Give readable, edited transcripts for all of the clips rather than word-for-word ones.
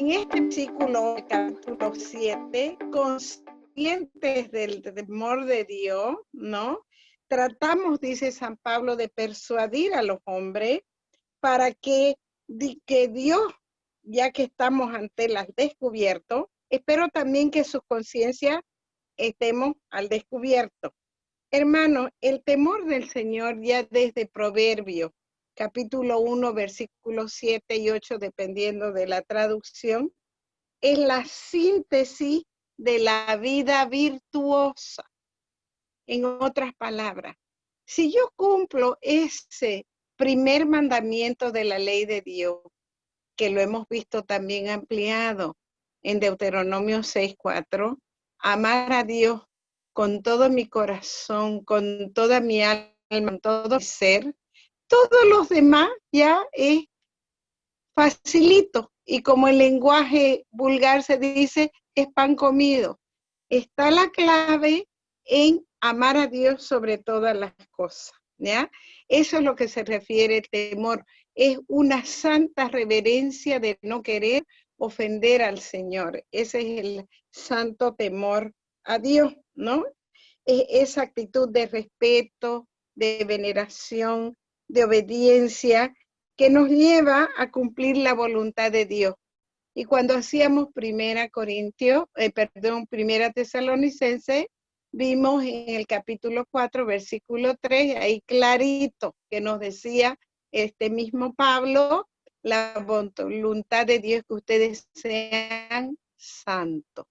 en este versículo, capítulo 7, conscientes del temor de Dios, ¿no? Tratamos, dice San Pablo, de persuadir a los hombres para que Dios, ya que estamos ante las descubierto, espero también que su conciencia estemos al descubierto. Hermano, el temor del Señor ya desde Proverbios, capítulo 1, versículos 7 y 8, dependiendo de la traducción, es la síntesis de la vida virtuosa. En otras palabras, si yo cumplo ese primer mandamiento de la ley de Dios, que lo hemos visto también ampliado en Deuteronomio 6:4, amar a Dios con todo mi corazón, con toda mi alma, con todo mi ser, todos los demás ya es facilito. Y como el lenguaje vulgar se dice, es pan comido. Está la clave en amar a Dios sobre todas las cosas, ¿ya? Eso es lo que se refiere el temor. Es una santa reverencia de no querer ofender al Señor. Ese es el santo temor a Dios, ¿no? Esa actitud de respeto, de veneración, de obediencia, que nos lleva a cumplir la voluntad de Dios. Y cuando hacíamos primera Tesalonicense, vimos en el capítulo 4, versículo 3, ahí clarito, que nos decía este mismo Pablo, la voluntad de Dios que ustedes sean santos.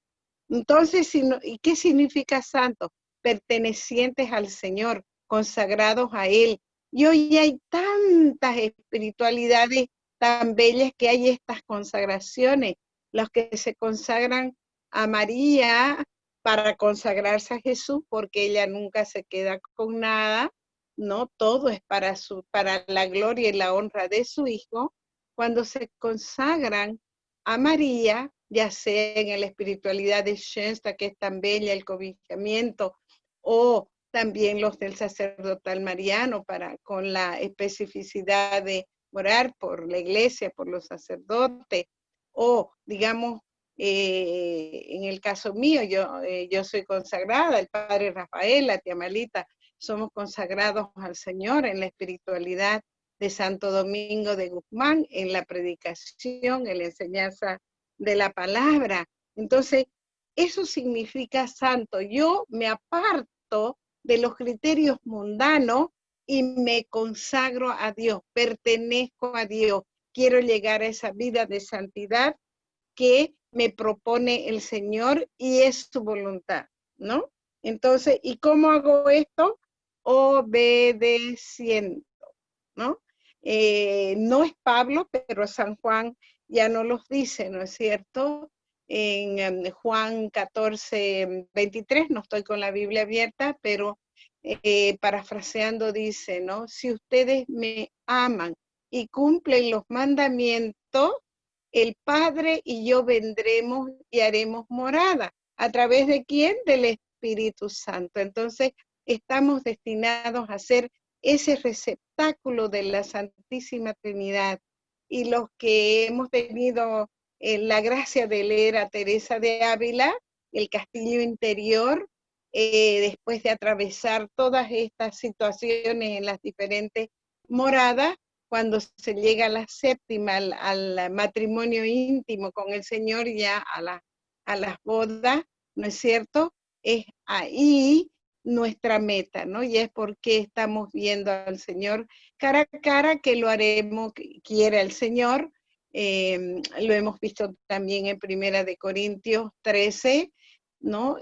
Entonces, ¿y qué significa santo? Pertenecientes al Señor, consagrados a Él. Y hoy hay tantas espiritualidades tan bellas que hay estas consagraciones. Los que se consagran a María para consagrarse a Jesús, porque ella nunca se queda con nada, ¿no? Todo es para la gloria y la honra de su Hijo. Cuando se consagran a María, ya sea en la espiritualidad de Shensta, que es tan bella, el cobijamiento, o también los del sacerdotal mariano, con la especificidad de orar por la iglesia, por los sacerdotes, o digamos, en el caso mío, yo soy consagrada, el padre Rafael, la tía Malita, somos consagrados al Señor en la espiritualidad de Santo Domingo de Guzmán, en la predicación, en la enseñanza de la palabra. Entonces, eso significa santo. Yo me aparto de los criterios mundanos y me consagro a Dios, pertenezco a Dios. Quiero llegar a esa vida de santidad que me propone el Señor y es su voluntad, ¿no? Entonces, ¿y cómo hago esto? Obedeciendo, ¿no? No es Pablo, pero San Juan ya no los dice, ¿no es cierto? En Juan 14:23, no estoy con la Biblia abierta, pero parafraseando dice, ¿no? Si ustedes me aman y cumplen los mandamientos, el Padre y yo vendremos y haremos morada. ¿A través de quién? Del Espíritu Santo. Entonces, estamos destinados a ser ese receptáculo de la Santísima Trinidad. Y los que hemos tenido la gracia de leer a Teresa de Ávila, El Castillo Interior, después de atravesar todas estas situaciones en las diferentes moradas, cuando se llega a la séptima, al matrimonio íntimo con el Señor, ya a las bodas, ¿no es cierto? Es ahí nuestra meta, ¿no? Y es porque estamos viendo al Señor cara a cara, que lo haremos, que quiera el Señor. Lo hemos visto también en Primera de Corintios 13, ¿no?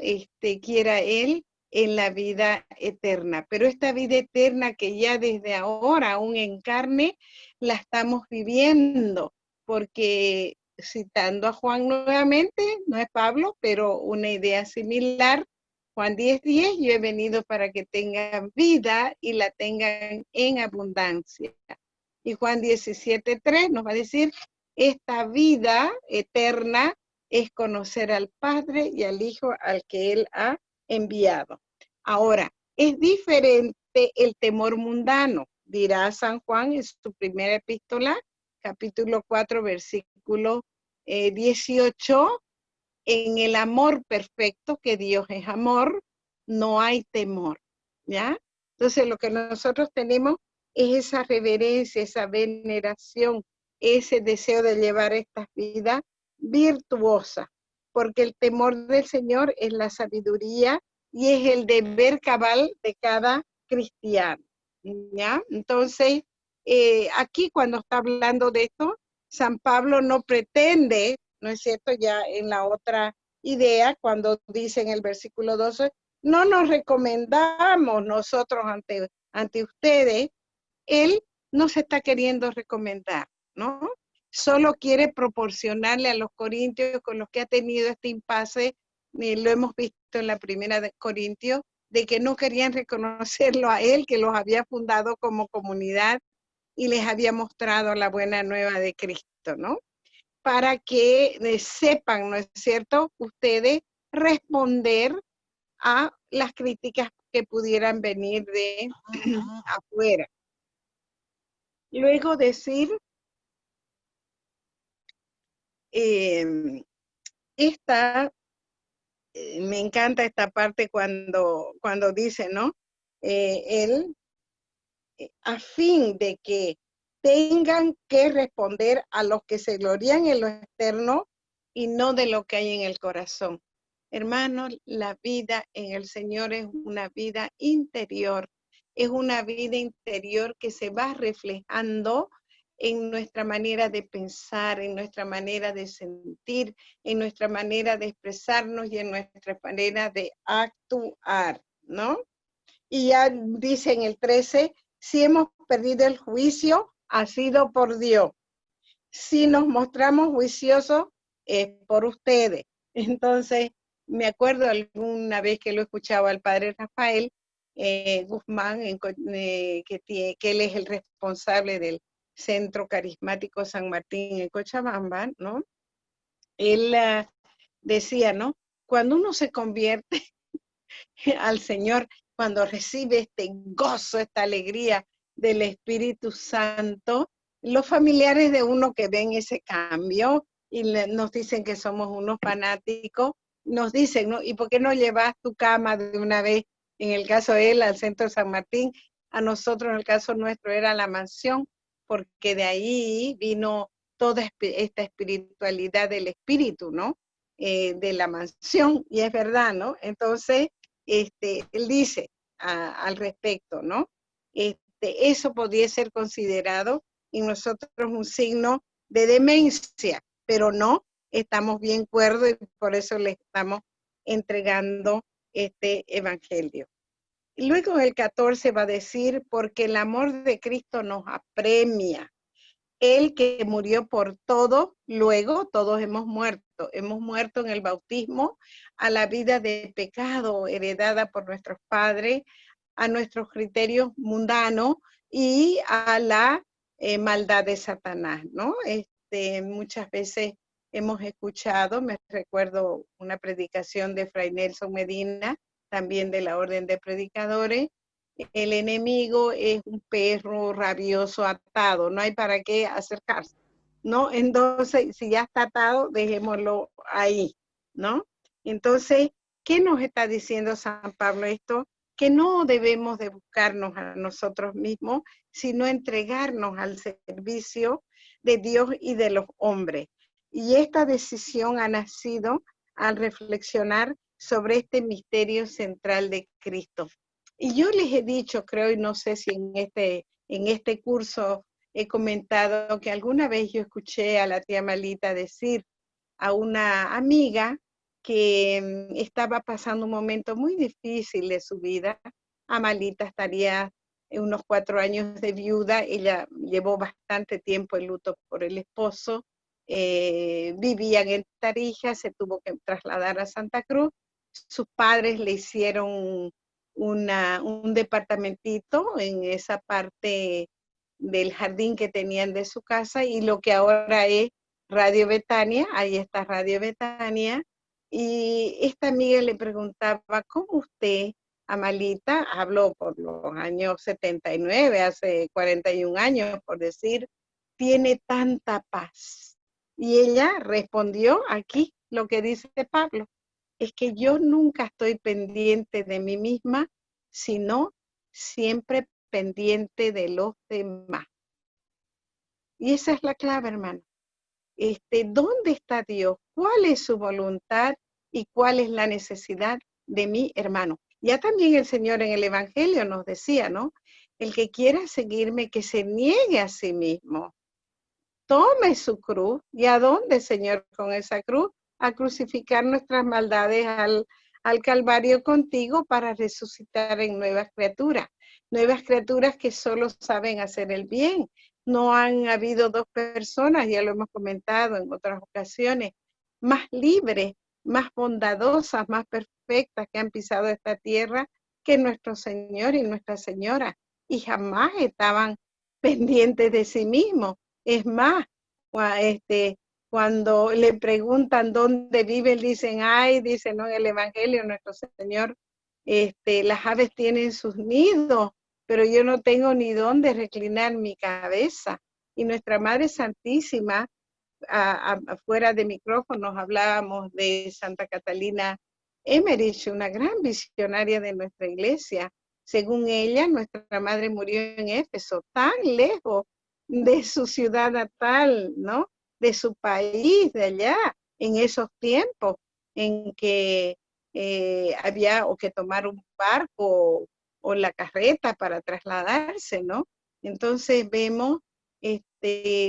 Quiera Él en la vida eterna. Pero esta vida eterna que ya desde ahora, aún en carne, la estamos viviendo, porque citando a Juan nuevamente, no es Pablo, pero una idea similar, Juan 10:10, yo he venido para que tengan vida y la tengan en abundancia. Y Juan 17:3 nos va a decir, esta vida eterna es conocer al Padre y al Hijo al que Él ha enviado. Ahora, es diferente el temor mundano, dirá San Juan en su primera epístola, capítulo 4, versículo 18, en el amor perfecto, que Dios es amor, no hay temor, ¿ya? Entonces lo que nosotros tenemos es esa reverencia, esa veneración, ese deseo de llevar estas vidas virtuosas, porque el temor del Señor es la sabiduría y es el deber cabal de cada cristiano, ¿ya? Entonces, aquí cuando está hablando de esto, San Pablo no pretende, ¿no es cierto? Ya en la otra idea, cuando dice en el versículo 12, no nos recomendamos nosotros ante ustedes, él no se está queriendo recomendar, ¿no? Solo quiere proporcionarle a los corintios con los que ha tenido este impasse, lo hemos visto en la primera de Corintios, de que no querían reconocerlo a él, que los había fundado como comunidad y les había mostrado la buena nueva de Cristo, ¿no? Para que sepan, ¿no es cierto?, ustedes responder a las críticas que pudieran venir de afuera. Luego decir, me encanta esta parte cuando dice, ¿no? Él, a fin de que tengan que responder a los que se glorían en lo externo y no de lo que hay en el corazón. Hermanos, la vida en el Señor es una vida interior, es una vida interior que se va reflejando en nuestra manera de pensar, en nuestra manera de sentir, en nuestra manera de expresarnos y en nuestra manera de actuar, ¿no? Y ya dice en el 13, si hemos perdido el juicio, ha sido por Dios. Si nos mostramos juiciosos, es por ustedes. Entonces, me acuerdo alguna vez que lo escuchaba al padre Rafael Guzmán, que él es el responsable del Centro Carismático San Martín en Cochabamba, ¿no? Él decía, ¿no? Cuando uno se convierte al Señor, cuando recibe este gozo, esta alegría del Espíritu Santo, los familiares de uno que ven ese cambio y nos dicen que somos unos fanáticos, nos dicen, ¿no? ¿Y por qué no llevas tu cama de una vez? En el caso de él, al Centro San Martín, a nosotros en el caso nuestro era la mansión, porque de ahí vino toda esta espiritualidad del espíritu, ¿no? De la mansión, y es verdad, ¿no? Entonces, él dice al respecto, ¿no? Eso podría ser considerado en nosotros un signo de demencia, pero no, estamos bien cuerdos y por eso le estamos entregando este evangelio. Y luego el 14 va a decir, porque el amor de Cristo nos apremia. Él que murió por todo, luego todos hemos muerto en el bautismo a la vida de pecado heredada por nuestros padres, a nuestros criterios mundanos y a la maldad de Satanás, ¿no? Muchas veces hemos escuchado, me recuerdo una predicación de Fray Nelson Medina, también de la Orden de Predicadores, el enemigo es un perro rabioso atado, no hay para qué acercarse, ¿no? Entonces, si ya está atado, dejémoslo ahí, ¿no? Entonces, ¿qué nos está diciendo San Pablo esto? Que no debemos de buscarnos a nosotros mismos, sino entregarnos al servicio de Dios y de los hombres. Y esta decisión ha nacido al reflexionar sobre este misterio central de Cristo. Y yo les he dicho, creo, y no sé si en este curso he comentado que alguna vez yo escuché a la tía Malita decir a una amiga que estaba pasando un momento muy difícil de su vida. Amalita estaría en unos 4 años de viuda, ella llevó bastante tiempo en luto por el esposo, vivían en Tarija, se tuvo que trasladar a Santa Cruz, sus padres le hicieron un departamentito en esa parte del jardín que tenían de su casa y lo que ahora es Radio Betania, ahí está Radio Betania, y esta amiga le preguntaba, ¿cómo usted, Amalita, habló por los años 79, hace 41 años, por decir, tiene tanta paz? Y ella respondió aquí lo que dice Pablo, es que yo nunca estoy pendiente de mí misma, sino siempre pendiente de los demás. Y esa es la clave, hermano. ¿Dónde está Dios? ¿Cuál es su voluntad y cuál es la necesidad de mi hermano? Ya también el Señor en el Evangelio nos decía, ¿no? El que quiera seguirme, que se niegue a sí mismo, tome su cruz. ¿Y a dónde, Señor, con esa cruz? A crucificar nuestras maldades al Calvario contigo para resucitar en nuevas criaturas que solo saben hacer el bien. No han habido dos personas, ya lo hemos comentado en otras ocasiones, más libres, más bondadosas, más perfectas que han pisado esta tierra que nuestro Señor y Nuestra Señora, y jamás estaban pendientes de sí mismos. Es más, cuando le preguntan dónde vive, dicen, ay, dice, no, en el Evangelio nuestro Señor, las aves tienen sus nidos, pero yo no tengo ni dónde reclinar mi cabeza. Y nuestra Madre Santísima, afuera de micrófonos hablábamos de Santa Catalina Emmerich, una gran visionaria de nuestra iglesia. Según ella, nuestra madre murió en Éfeso, tan lejos de su ciudad natal, ¿no? De su país, de allá, en esos tiempos en que había o que tomar un barco o la carreta para trasladarse, ¿no? Entonces vemos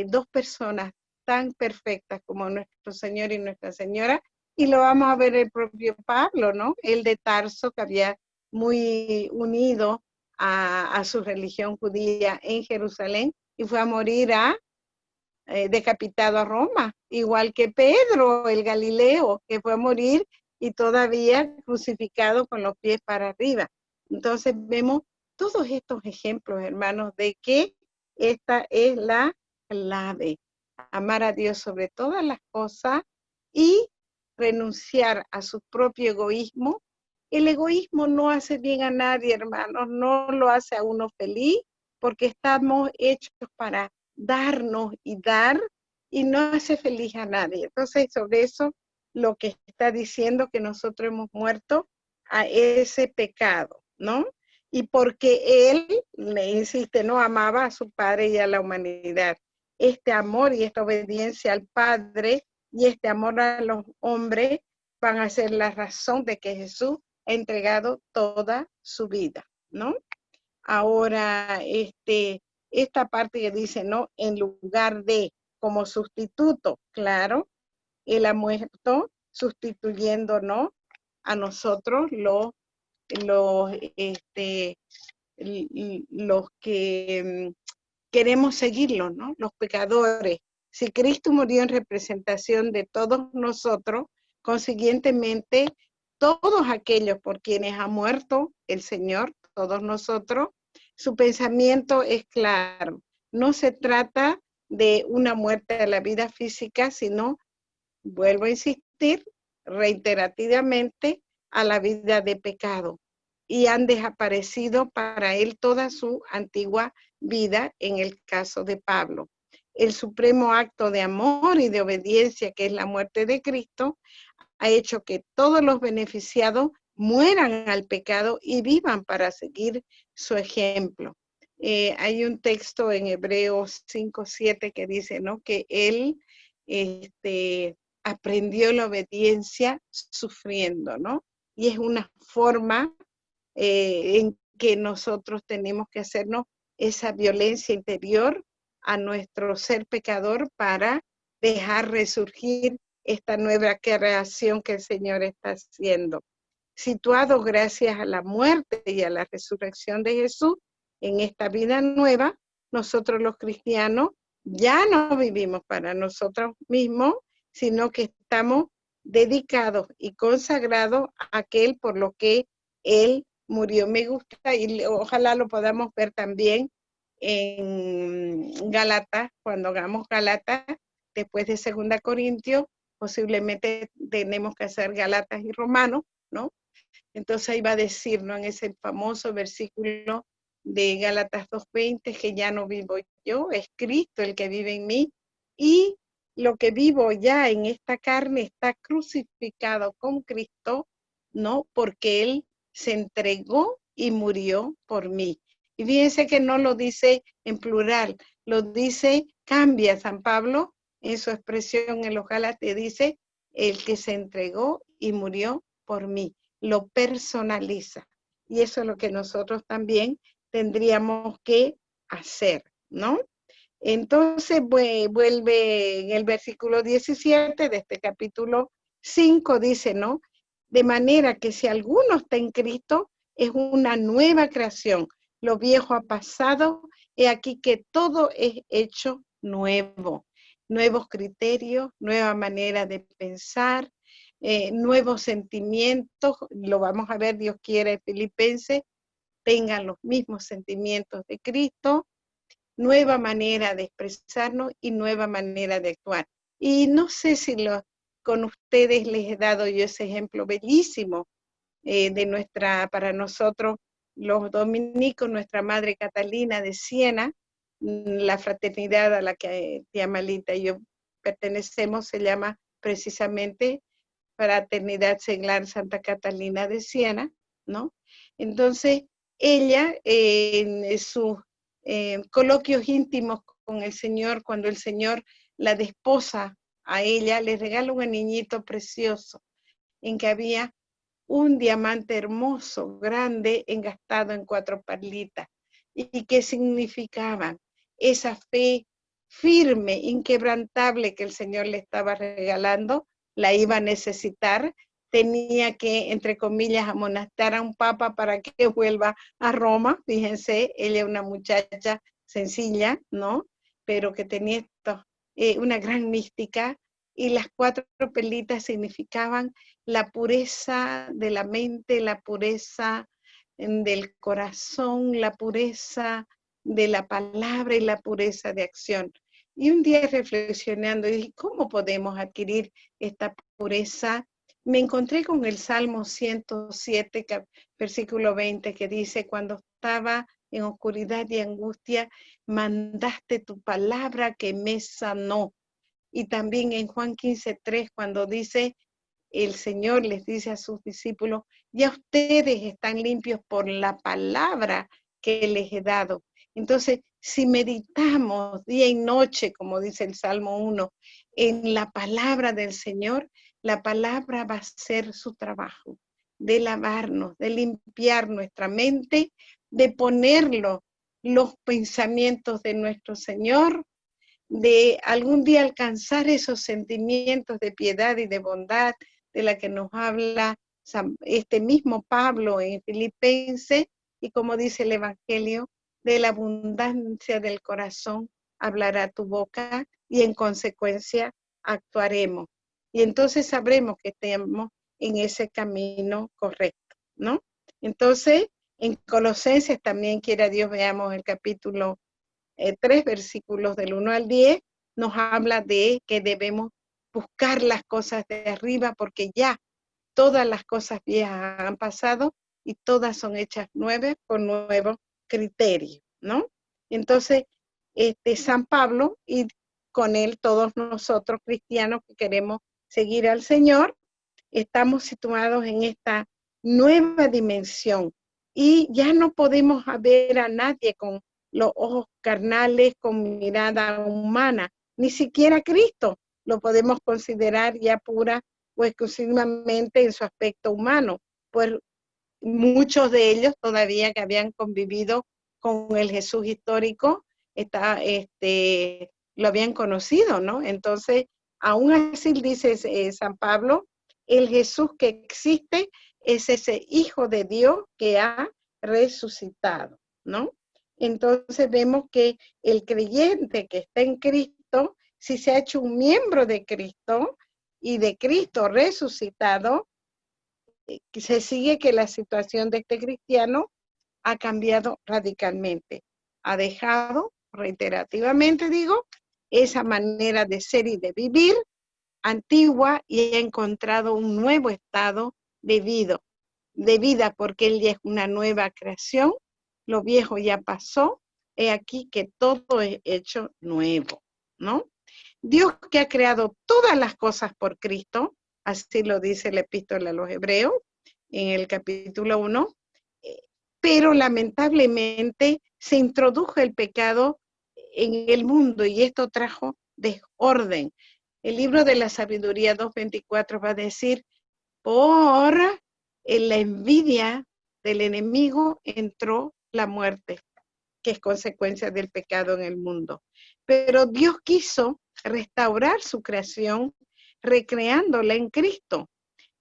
dos personas tan perfectas como nuestro Señor y Nuestra Señora, y lo vamos a ver el propio Pablo, ¿no? El de Tarso, que había muy unido a su religión judía en Jerusalén, y fue a morir decapitado a Roma, igual que Pedro, el Galileo, que fue a morir y todavía crucificado con los pies para arriba. Entonces vemos todos estos ejemplos, hermanos, de que esta es la clave: amar a Dios sobre todas las cosas y renunciar a su propio egoísmo. El egoísmo no hace bien a nadie, hermanos, no lo hace a uno feliz, porque estamos hechos para darnos y dar, y no hace feliz a nadie. Entonces, sobre eso, lo que está diciendo que nosotros hemos muerto a ese pecado, ¿no? Y porque él, le insiste, no amaba a su padre y a la humanidad. Este amor y esta obediencia al Padre y este amor a los hombres van a ser la razón de que Jesús ha entregado toda su vida, ¿no? Ahora, esta parte que dice, ¿no? En lugar de, como sustituto, claro, él ha muerto sustituyéndonos a nosotros los, los que queremos seguirlo, ¿no? Los pecadores. Si Cristo murió en representación de todos nosotros, consiguientemente, todos aquellos por quienes ha muerto el Señor, todos nosotros, su pensamiento es claro. No se trata de una muerte a la vida física, sino, vuelvo a insistir, reiterativamente, a la vida de pecado. Y han desaparecido para él toda su antigua vida, en el caso de Pablo. El supremo acto de amor y de obediencia, que es la muerte de Cristo, ha hecho que todos los beneficiados mueran al pecado y vivan para seguir su ejemplo. Hay un texto en Hebreos 5:7 que dice, ¿no? Que él aprendió la obediencia sufriendo, ¿no? Y es una forma en que nosotros tenemos que hacernos esa violencia interior a nuestro ser pecador para dejar resurgir esta nueva creación que el Señor está haciendo. Situado gracias a la muerte y a la resurrección de Jesús, en esta vida nueva, nosotros los cristianos ya no vivimos para nosotros mismos, sino que estamos dedicados y consagrados a aquel por lo que Él murió. Me gusta y ojalá lo podamos ver también en Gálatas, cuando hagamos Gálatas, después de 2 Corintios, posiblemente tenemos que hacer Gálatas y Romanos, ¿no? Entonces ahí va a decir, ¿no? En ese famoso versículo de Gálatas 2:20, que ya no vivo yo, es Cristo el que vive en mí, y lo que vivo ya en esta carne está crucificado con Cristo, ¿no? Porque Él se entregó y murió por mí. Y fíjense que no lo dice en plural, lo dice, cambia San Pablo en su expresión en los Gálatas, dice, el que se entregó y murió por mí, lo personaliza. Y eso es lo que nosotros también tendríamos que hacer, ¿no? Entonces vuelve en el versículo 17 de este capítulo 5, dice, ¿no? De manera que si alguno está en Cristo, es una nueva creación. Lo viejo ha pasado, he aquí que todo es hecho nuevo. Nuevos criterios, nueva manera de pensar, nuevos sentimientos, lo vamos a ver, Dios quiere, Filipenses, tengan los mismos sentimientos de Cristo, nueva manera de expresarnos y nueva manera de actuar. Y no sé si con ustedes les he dado yo ese ejemplo bellísimo para nosotros los dominicos, nuestra madre Catalina de Siena, la fraternidad a la que tía Malita y yo pertenecemos se llama precisamente Fraternidad Seglar Santa Catalina de Siena, ¿no? Entonces, ella en sus coloquios íntimos con el Señor, cuando el Señor la desposa a ella, le regala un niñito precioso en que había un diamante hermoso, grande, engastado en 4 perlitas. ¿Y qué significaban? Esa fe firme, inquebrantable que el Señor le estaba regalando, la iba a necesitar, tenía que, entre comillas, amonestar a un papa para que vuelva a Roma. Fíjense, ella es una muchacha sencilla, ¿no? Pero que tenía una gran mística, y las 4 perlitas significaban la pureza de la mente, la pureza del corazón, la pureza de la palabra y la pureza de acción. Y un día reflexionando, dije, ¿cómo podemos adquirir esta pureza? Me encontré con el Salmo 107, versículo 20, que dice, cuando estaba en oscuridad y angustia, mandaste tu palabra que me sanó. Y también en Juan 15:3, cuando dice, el Señor les dice a sus discípulos, ya ustedes están limpios por la palabra que les he dado. Entonces, si meditamos día y noche, como dice el Salmo 1, en la palabra del Señor, la palabra va a hacer su trabajo de lavarnos, de limpiar nuestra mente, de ponerlo los pensamientos de nuestro Señor, de algún día alcanzar esos sentimientos de piedad y de bondad de la que nos habla este mismo Pablo en Filipenses, y como dice el Evangelio, de la abundancia del corazón hablará tu boca y en consecuencia actuaremos. Y entonces sabremos que estamos en ese camino correcto, ¿no? Entonces, en Colosenses también, quiera Dios, veamos el capítulo 3 versículos del 1 al 10, nos habla de que debemos buscar las cosas de arriba porque ya todas las cosas viejas han pasado y todas son hechas nuevas con nuevos criterios, ¿no? Entonces, San Pablo y con él todos nosotros cristianos que queremos seguir al Señor, estamos situados en esta nueva dimensión y ya no podemos ver a nadie con los ojos carnales, con mirada humana, ni siquiera Cristo lo podemos considerar ya pura o exclusivamente en su aspecto humano, pues muchos de ellos todavía que habían convivido con el Jesús histórico, lo habían conocido, ¿no? Entonces, aún así dice San Pablo, el Jesús que existe es ese Hijo de Dios que ha resucitado, ¿no? Entonces vemos que el creyente que está en Cristo, si se ha hecho un miembro de Cristo y de Cristo resucitado, se sigue que la situación de este cristiano ha cambiado radicalmente. Ha dejado, reiterativamente digo, esa manera de ser y de vivir antigua y ha encontrado un nuevo estado de vida porque él ya es una nueva creación, lo viejo ya pasó, he aquí que todo es hecho nuevo, ¿no? Dios que ha creado todas las cosas por Cristo, así lo dice la epístola a los Hebreos en el capítulo 1, pero lamentablemente se introdujo el pecado en el mundo y esto trajo desorden. El libro de la sabiduría 2:24 va a decir, por la envidia del enemigo entró la muerte, que es consecuencia del pecado en el mundo. Pero Dios quiso restaurar su creación, recreándola en Cristo.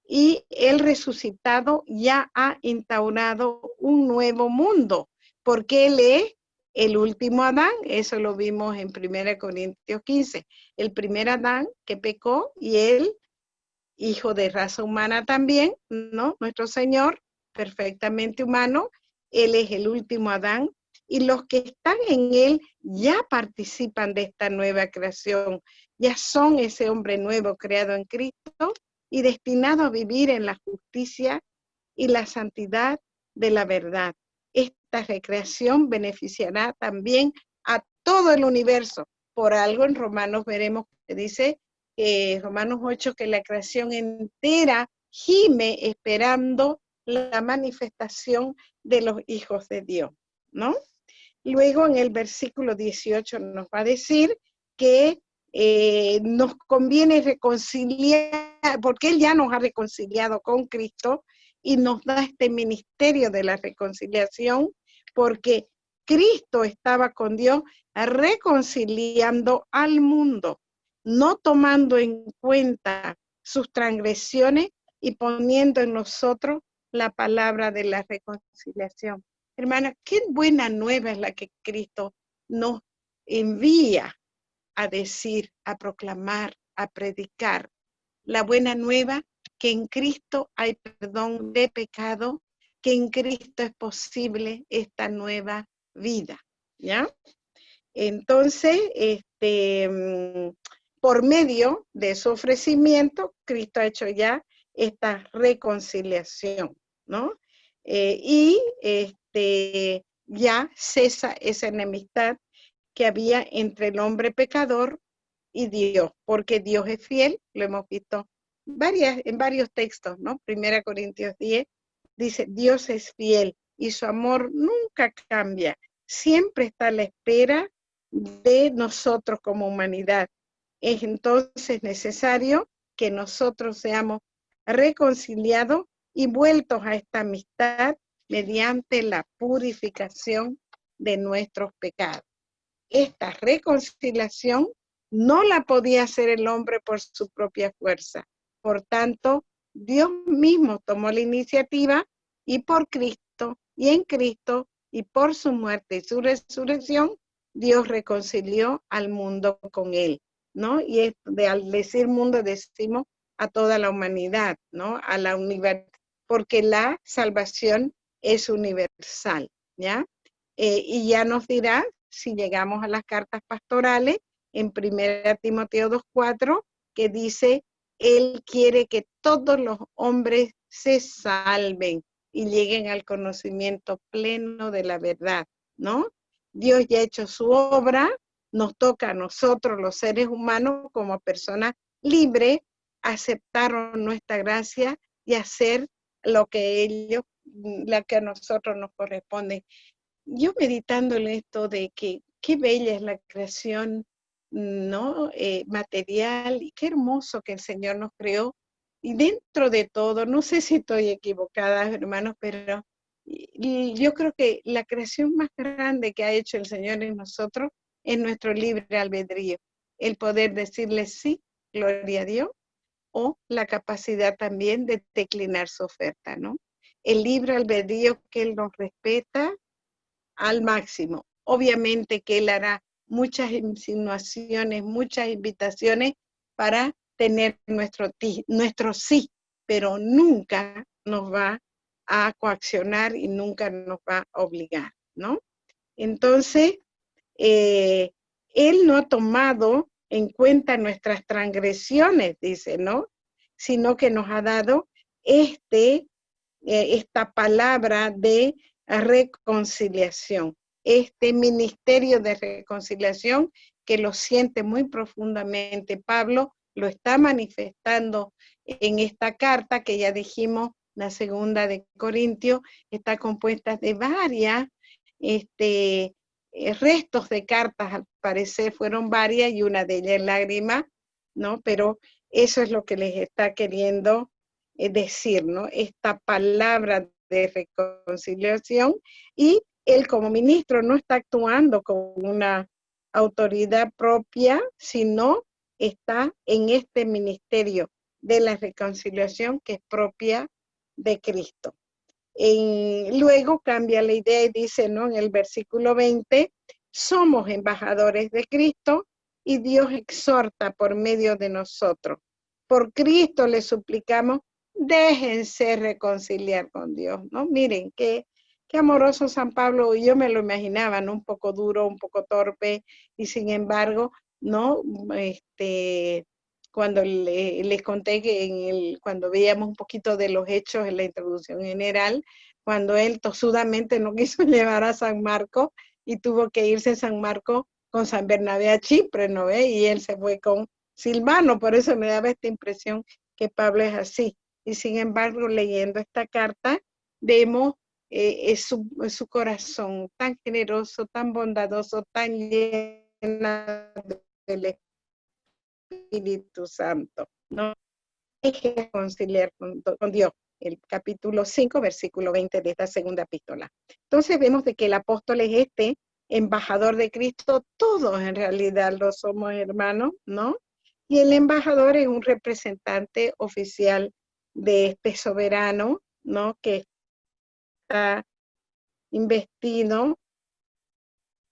Y el resucitado ya ha instaurado un nuevo mundo, porque Él es el último Adán. Eso lo vimos en 1 Corintios 15. El primer Adán que pecó y Él, hijo de raza humana también, ¿no? Nuestro Señor, perfectamente humano, Él es el último Adán. Y los que están en Él ya participan de esta nueva creación, ya son ese hombre nuevo creado en Cristo y destinado a vivir en la justicia y la santidad de la verdad. Esta recreación beneficiará también a todo el universo. Por algo en Romanos veremos que dice, Romanos 8, que la creación entera gime esperando la manifestación de los hijos de Dios, ¿no? Luego en el versículo 18 nos va a decir que nos conviene reconciliar, porque Él ya nos ha reconciliado con Cristo y nos da este ministerio de la reconciliación, porque Cristo estaba con Dios reconciliando al mundo, no tomando en cuenta sus transgresiones y poniendo en nosotros la palabra de la reconciliación. Hermana, qué buena nueva es la que Cristo nos envía a decir, a proclamar, a predicar. La buena nueva, que en Cristo hay perdón de pecado, que en Cristo es posible esta nueva vida, ¿ya? Entonces, por medio de su ofrecimiento, Cristo ha hecho ya esta reconciliación, ¿no? Ya cesa esa enemistad que había entre el hombre pecador y Dios, porque Dios es fiel, lo hemos visto en varios textos, ¿no? 1 Corintios 10 dice, Dios es fiel y su amor nunca cambia, siempre está a la espera de nosotros como humanidad. Es entonces necesario que nosotros seamos reconciliados y vueltos a esta amistad mediante la purificación de nuestros pecados. Esta reconciliación no la podía hacer el hombre por su propia fuerza. Por tanto, Dios mismo tomó la iniciativa y por Cristo y en Cristo y por su muerte y su resurrección, Dios reconcilió al mundo con Él, ¿no? Y al decir mundo decimos a toda la humanidad, ¿no? A la universalidad, porque la salvación es universal, ¿ya? Y ya nos dirá, si llegamos a las cartas pastorales, en 1 Timoteo 2:4, que dice, Él quiere que todos los hombres se salven y lleguen al conocimiento pleno de la verdad, ¿no? Dios ya ha hecho su obra, nos toca a nosotros, los seres humanos, como personas libres, aceptaron nuestra gracia y hacer lo que a nosotros nos corresponde. Yo meditando en esto de que qué bella es la creación, ¿no? Material, y qué hermoso que el Señor nos creó. Y dentro de todo, no sé si estoy equivocada, hermanos, pero yo creo que la creación más grande que ha hecho el Señor en nosotros es nuestro libre albedrío. El poder decirle sí, gloria a Dios, o la capacidad también de declinar su oferta, ¿no? El libre albedrío que Él nos respeta al máximo. Obviamente que Él hará muchas insinuaciones, muchas invitaciones para tener nuestro sí, pero nunca nos va a coaccionar y nunca nos va a obligar, ¿no? Entonces, Él no ha tomado en cuenta nuestras transgresiones, dice, ¿no? Sino que nos ha dado esta palabra de reconciliación. este ministerio de reconciliación que lo siente muy profundamente Pablo, lo está manifestando en esta carta que ya dijimos, la segunda de Corintios, está compuesta de varias restos de cartas, al parecer fueron varias y una de ellas lágrimas, ¿no? Pero eso es lo que les está queriendo decir, ¿no? Esta palabra de reconciliación, y él como ministro no está actuando con una autoridad propia, sino está en este ministerio de la reconciliación que es propia de Cristo. Luego cambia la idea y dice, ¿no? En el versículo 20, somos embajadores de Cristo y Dios exhorta por medio de nosotros. Por Cristo le suplicamos, déjense reconciliar con Dios, ¿no? Miren, qué amoroso San Pablo, yo me lo imaginaba, ¿no? Un poco duro, un poco torpe, y sin embargo, ¿no? Cuando les conté que cuando veíamos un poquito de los hechos en la introducción general, cuando él tosudamente no quiso llevar a San Marcos y tuvo que irse a San Marcos con San Bernabé a Chipre, ¿no ve? Y él se fue con Silvano, por eso me daba esta impresión que Pablo es así. Y sin embargo, leyendo esta carta, vemos su corazón tan generoso, tan bondadoso, tan llena del Espíritu Santo, ¿no? Hay que reconciliar con Dios. El capítulo 5, versículo 20 de esta segunda epístola. Entonces vemos de que el apóstol es embajador de Cristo, todos en realidad lo somos hermanos, ¿no? Y el embajador es un representante oficial de este soberano, ¿no? Que está investido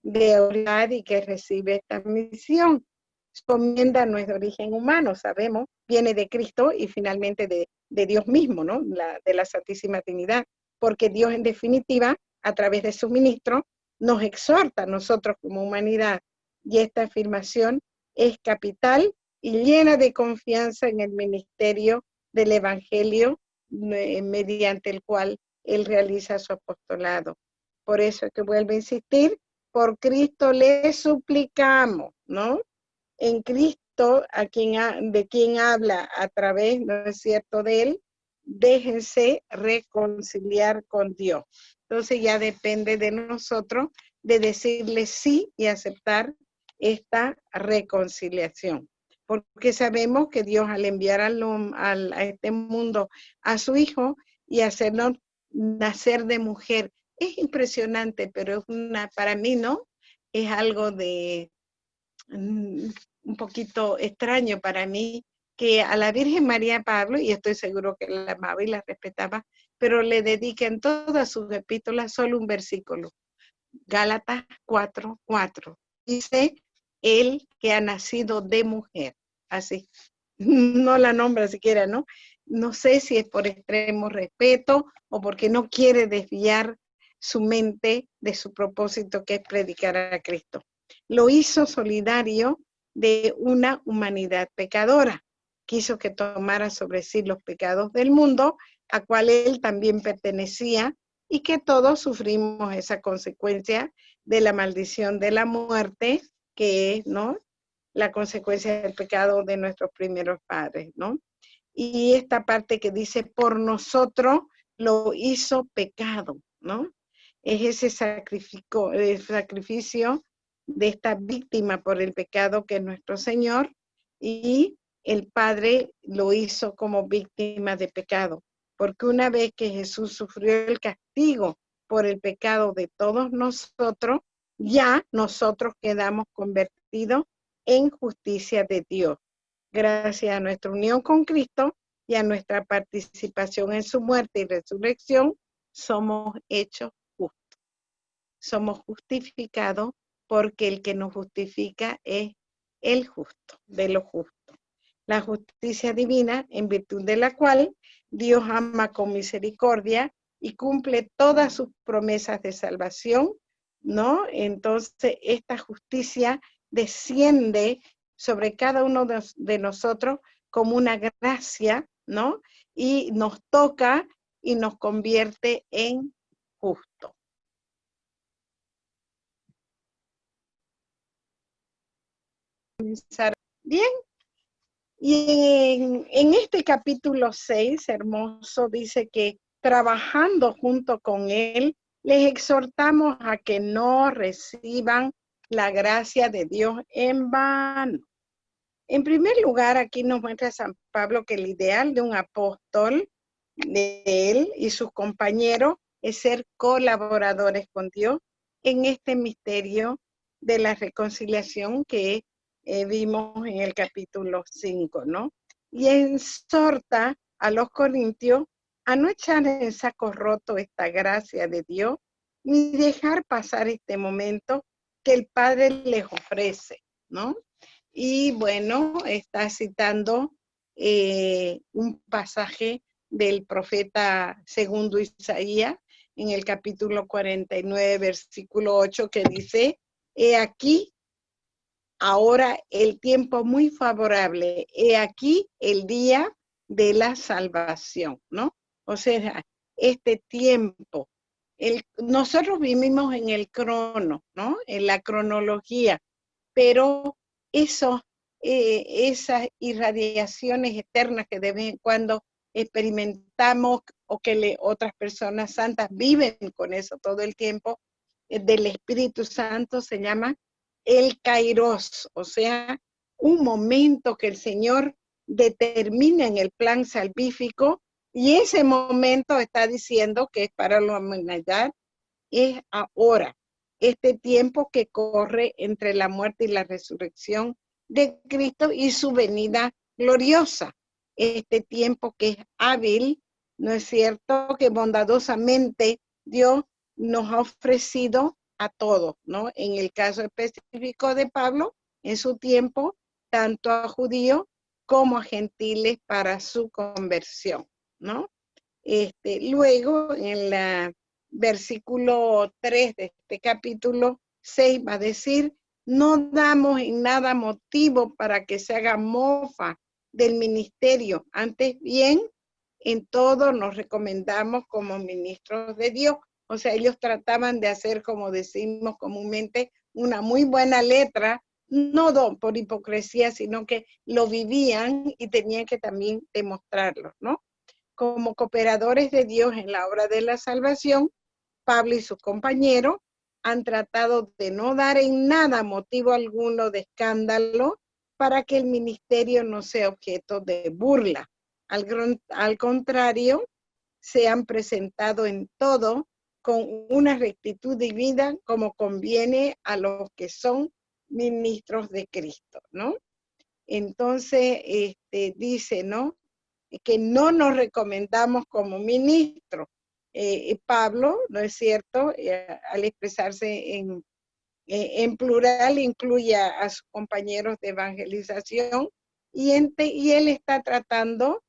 de autoridad y que recibe esta misión. Su encomienda no es de origen humano, sabemos, viene de Cristo y finalmente de Dios mismo, ¿no? De la Santísima Trinidad, porque Dios en definitiva, a través de su ministro, nos exhorta a nosotros como humanidad, y esta afirmación es capital y llena de confianza en el ministerio del Evangelio mediante el cual él realiza su apostolado. Por eso es que vuelvo a insistir, por Cristo le suplicamos, ¿no? En Cristo, de quien habla a través, ¿no es cierto?, de él, déjense reconciliar con Dios. Entonces ya depende de nosotros de decirle sí y aceptar esta reconciliación. Porque sabemos que Dios, al enviar a este mundo a su Hijo y hacernos nacer de mujer, es impresionante, pero es para mí, ¿no? Es algo de un poquito extraño para mí, que a la Virgen María Pablo, y estoy seguro que la amaba y la respetaba, pero le dedica en todas sus epístolas solo un versículo, Gálatas 4:4. Dice, él que ha nacido de mujer, así, no la nombra siquiera, ¿no? No sé si es por extremo respeto o porque no quiere desviar su mente de su propósito, que es predicar a Cristo. Lo hizo solidario de una humanidad pecadora. Quiso que tomara sobre sí los pecados del mundo, a cual él también pertenecía, y que todos sufrimos esa consecuencia de la maldición de la muerte, que es, ¿no?, la consecuencia del pecado de nuestros primeros padres, ¿no? Y esta parte que dice, por nosotros lo hizo pecado, ¿no? Es ese sacrificio de esta víctima por el pecado que es nuestro Señor, y el Padre lo hizo como víctima de pecado, porque una vez que Jesús sufrió el castigo por el pecado de todos nosotros, ya nosotros quedamos convertidos en justicia de Dios. Gracias a nuestra unión con Cristo y a nuestra participación en su muerte y resurrección, somos hechos justos. Somos justificados porque el que nos justifica es el justo, de lo justo. La justicia divina, en virtud de la cual Dios ama con misericordia y cumple todas sus promesas de salvación, ¿no? Entonces, esta justicia desciende sobre cada uno de nosotros como una gracia, ¿no? Y nos toca y nos convierte en justos. Bien, y en este capítulo 6, hermoso, dice que trabajando junto con él, les exhortamos a que no reciban la gracia de Dios en vano. En primer lugar, aquí nos muestra San Pablo que el ideal de un apóstol, de él y sus compañeros, es ser colaboradores con Dios en este misterio de la reconciliación que vimos en el capítulo 5, ¿no? Y exhorta a los corintios a no echar en saco roto esta gracia de Dios, ni dejar pasar este momento que el Padre les ofrece, ¿no? Y bueno, está citando un pasaje del profeta segundo Isaías en el capítulo 49, versículo 8, que dice, he aquí ahora el tiempo muy favorable, he aquí el día de la salvación, ¿no? O sea, este tiempo, nosotros vivimos en el crono, ¿no? En la cronología, pero eso, esas irradiaciones eternas que de vez en cuando experimentamos o que otras personas santas viven con eso todo el tiempo, del Espíritu Santo se llama el kairos, o sea, un momento que el Señor determina en el plan salvífico y ese momento está diciendo que es para la humanidad, es ahora, este tiempo que corre entre la muerte y la resurrección de Cristo y su venida gloriosa. Este tiempo que es hábil, ¿no es cierto? Que bondadosamente Dios nos ha ofrecido a todos, ¿no? En el caso específico de Pablo, en su tiempo, tanto a judíos como a gentiles para su conversión, ¿no? Luego, en la versículo 3 de este capítulo 6 va a decir, no damos en nada motivo para que se haga mofa del ministerio, antes bien, en todo nos recomendamos como ministros de Dios. O sea, ellos trataban de hacer, como decimos comúnmente, una muy buena letra, no por hipocresía, sino que lo vivían y tenían que también demostrarlo, ¿no? Como cooperadores de Dios en la obra de la salvación, Pablo y sus compañeros han tratado de no dar en nada motivo alguno de escándalo para que el ministerio no sea objeto de burla. Al contrario, se han presentado en todo con una rectitud divina como conviene a los que son ministros de Cristo, ¿no? Entonces, dice, ¿no? Que no nos recomendamos como ministro. Pablo, ¿no es cierto? Al expresarse en plural, incluye a sus compañeros de evangelización y él está tratando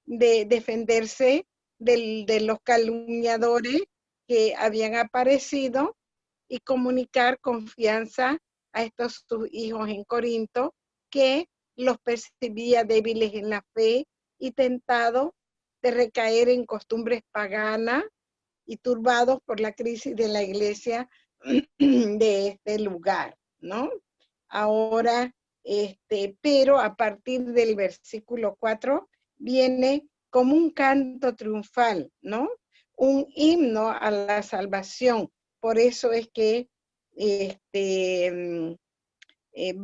de defenderse de los calumniadores que habían aparecido y comunicar confianza a estos sus hijos en Corinto, que los percibía débiles en la fe y tentados de recaer en costumbres paganas y turbados por la crisis de la iglesia de este lugar, ¿no? Ahora, pero a partir del versículo 4 viene como un canto triunfal, ¿no? Un himno a la salvación. Por eso es que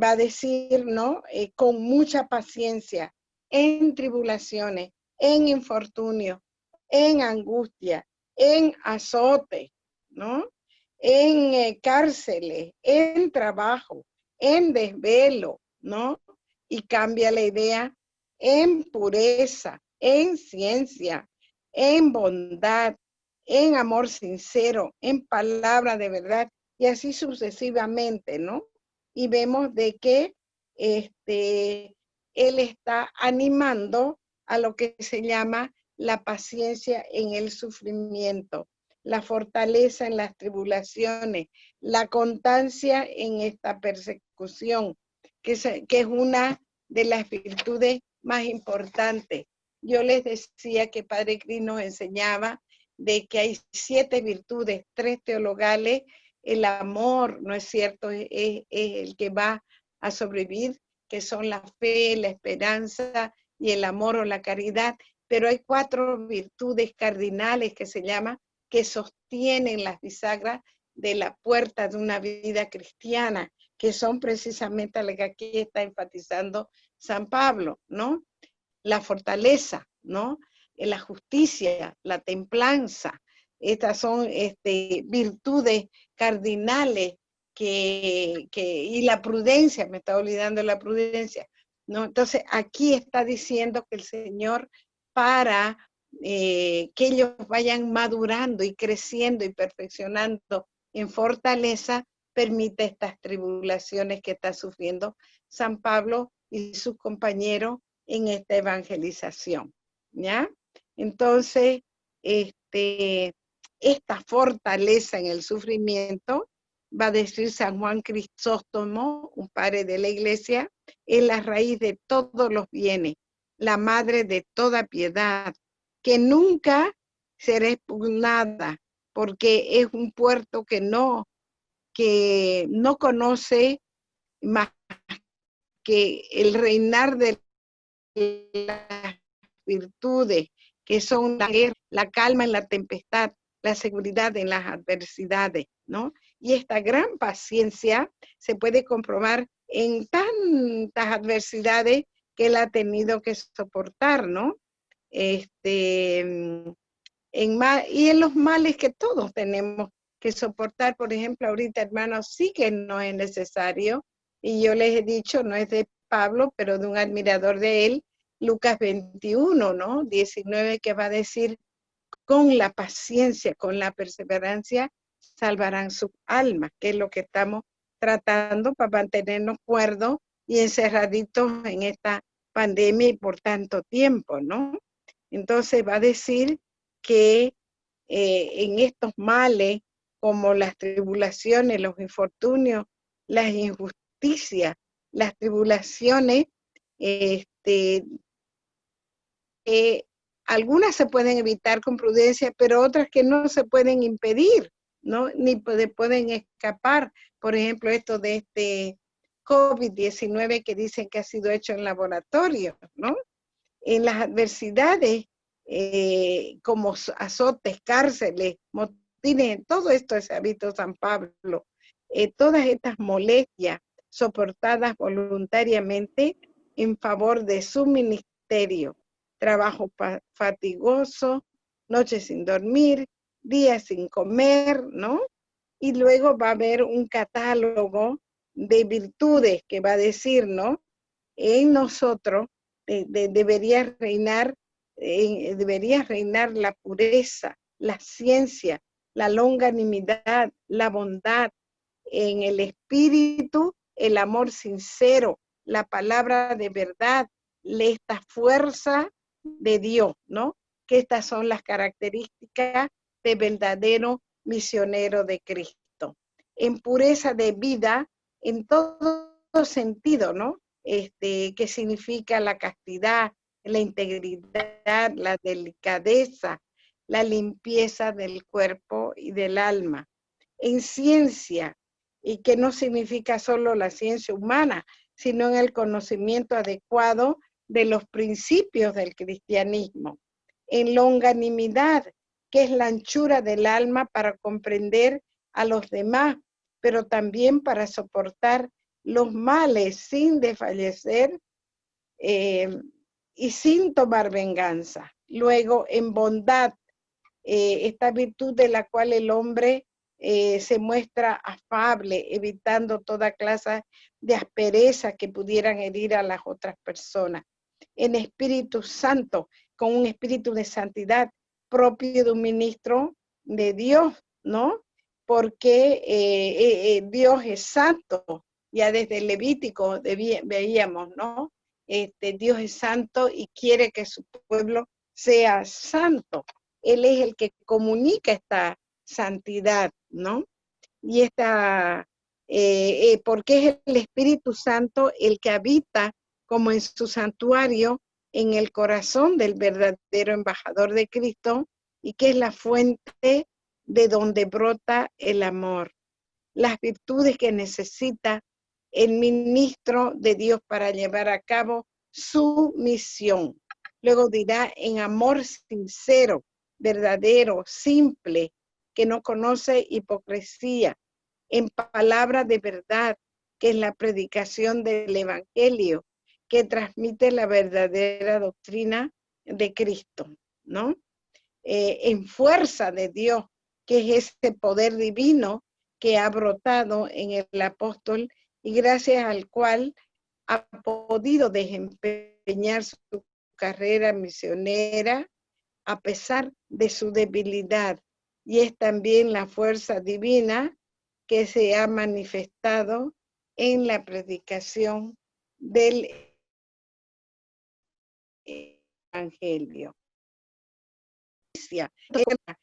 va a decir, ¿no? Con mucha paciencia, en tribulaciones, en infortunio, en angustia, en azote, ¿no? En cárceles, en trabajo, en desvelo, ¿no? Y cambia la idea en pureza, en ciencia, en bondad, en amor sincero, en palabra de verdad, y así sucesivamente, ¿no? Y vemos de que él está animando a lo que se llama la paciencia en el sufrimiento, la fortaleza en las tribulaciones, la constancia en esta persecución, que es una de las virtudes más importantes. Yo les decía que Padre Cris nos enseñaba de que hay 7 virtudes, 3 teologales. El amor, ¿no es cierto?, es el que va a sobrevivir, que son la fe, la esperanza y el amor o la caridad, pero hay 4 virtudes cardinales que se llaman, que sostienen las bisagras de la puerta de una vida cristiana, que son precisamente las que aquí está enfatizando San Pablo, ¿no? La fortaleza, ¿no? La justicia, la templanza. Estas son virtudes cardinales y la prudencia, me está olvidando la prudencia, ¿no? Entonces aquí está diciendo que el Señor, para que ellos vayan madurando y creciendo y perfeccionando en fortaleza, permite estas tribulaciones que está sufriendo San Pablo y sus compañeros en esta evangelización, ¿ya? Entonces, esta fortaleza en el sufrimiento, va a decir San Juan Crisóstomo, un padre de la iglesia, es la raíz de todos los bienes, la madre de toda piedad, que nunca será expugnada, porque es un puerto que no conoce más que el reinar de las virtudes, que son la guerra, la calma en la tempestad, la seguridad en las adversidades, ¿no? Y esta gran paciencia se puede comprobar en tantas adversidades que él ha tenido que soportar, ¿no? Y en los males que todos tenemos que soportar. Por ejemplo, ahorita, hermanos, sí que no es necesario, y yo les he dicho, no es de Pablo, pero de un admirador de él, Lucas 21, ¿no? 19, que va a decir, con la paciencia, con la perseverancia, salvarán sus almas, que es lo que estamos tratando para mantenernos cuerdos y encerraditos en esta pandemia y por tanto tiempo, ¿no? Entonces va a decir que en estos males, como las tribulaciones, los infortunios, las injusticias, las tribulaciones, algunas se pueden evitar con prudencia, pero otras que no se pueden impedir, ¿no? Ni pueden escapar. Por ejemplo, esto de este COVID-19 que dicen que ha sido hecho en laboratorio, ¿no? En las adversidades, como azotes, cárceles, motines, todo esto se ha visto San Pablo, todas estas molestias soportadas voluntariamente en favor de su ministerio, trabajo fatigoso, noches sin dormir, días sin comer, ¿no? Y luego va a haber un catálogo de virtudes que va a decir, ¿no? En nosotros debería reinar la pureza, la ciencia, la longanimidad, la bondad, en el espíritu, el amor sincero, la palabra de verdad, esta fuerza de Dios, ¿no? Que estas son las características de verdadero misionero de Cristo. En pureza de vida, en todo sentido, ¿no? Que significa la castidad, la integridad, la delicadeza, la limpieza del cuerpo y del alma. En ciencia, y que no significa solo la ciencia humana, sino en el conocimiento adecuado de los principios del cristianismo. En longanimidad, que es la anchura del alma para comprender a los demás, pero también para soportar los males sin desfallecer y sin tomar venganza. Luego, en bondad, esta virtud de la cual el hombre se muestra afable, evitando toda clase de aspereza que pudieran herir a las otras personas. En Espíritu Santo, con un espíritu de santidad propio de un ministro de Dios, ¿no? Porque Dios es santo, ya desde el Levítico veíamos, ¿no? Dios es santo y quiere que su pueblo sea santo. Él es el que comunica esta santidad, ¿no? Y porque es el Espíritu Santo el que habita como en su santuario en el corazón del verdadero embajador de Cristo y que es la fuente de donde brota el amor. Las virtudes que necesita el ministro de Dios para llevar a cabo su misión. Luego dirá, en amor sincero, verdadero, simple, que no conoce hipocresía, en palabra de verdad, que es la predicación del evangelio, que transmite la verdadera doctrina de Cristo, ¿no? En fuerza de Dios, que es ese poder divino que ha brotado en el apóstol y gracias al cual ha podido desempeñar su carrera misionera a pesar de su debilidad. Y es también la fuerza divina que se ha manifestado en la predicación del evangelio.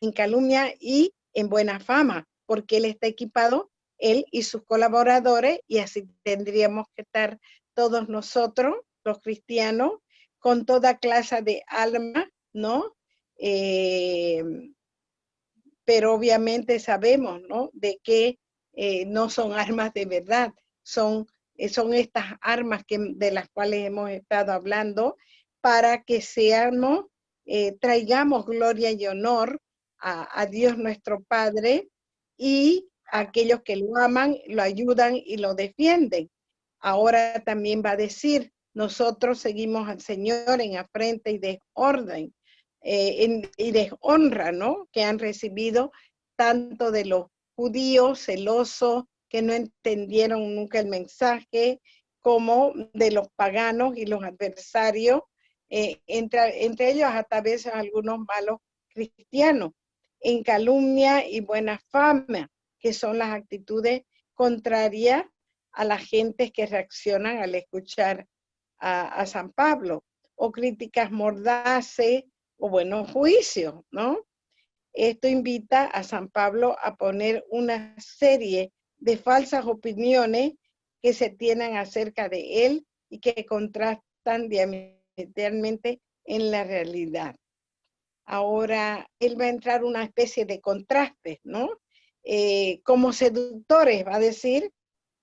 En calumnia y en buena fama, porque él está equipado, él y sus colaboradores, y así tendríamos que estar todos nosotros, los cristianos, con toda clase de alma, ¿no? Pero obviamente sabemos, ¿no? De que no son armas de verdad, son estas armas de las cuales hemos estado hablando para que seamos, traigamos gloria y honor a Dios nuestro Padre y a aquellos que lo aman, lo ayudan y lo defienden. Ahora también va a decir, nosotros seguimos al Señor en afrenta y desorden. Y deshonra, ¿no? Que han recibido tanto de los judíos celosos que no entendieron nunca el mensaje, como de los paganos y los adversarios, entre ellos hasta a veces algunos malos cristianos, en calumnia y buena fama, que son las actitudes contrarias a las gentes que reaccionan al escuchar a San Pablo, o críticas mordaces, o buenos juicios, ¿no? Esto invita a San Pablo a poner una serie de falsas opiniones que se tienen acerca de él y que contrastan diametralmente en la realidad. Ahora, él va a entrar una especie de contrastes, ¿no? Como seductores, va a decir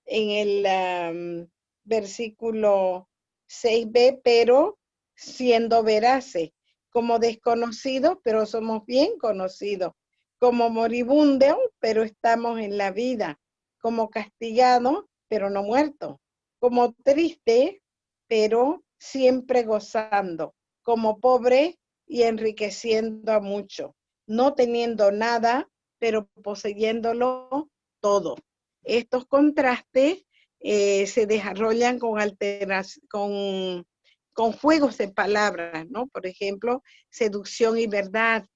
en el versículo 6b, pero siendo veraces, como desconocidos, pero somos bien conocidos, como moribundos, pero estamos en la vida, como castigados, pero no muertos, como tristes, pero siempre gozando, como pobres y enriqueciendo a muchos, no teniendo nada, pero poseyéndolo todo. Estos contrastes se desarrollan con juegos de palabras, ¿no? Por ejemplo, seducción y verdad,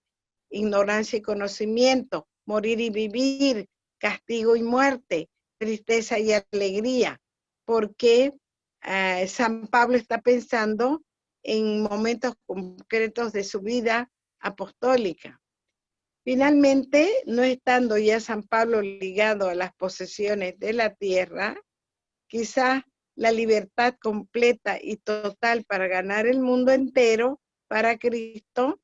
ignorancia y conocimiento, morir y vivir, castigo y muerte, tristeza y alegría, porque San Pablo está pensando en momentos concretos de su vida apostólica. Finalmente, no estando ya San Pablo ligado a las posesiones de la tierra, quizás la libertad completa y total para ganar el mundo entero para Cristo,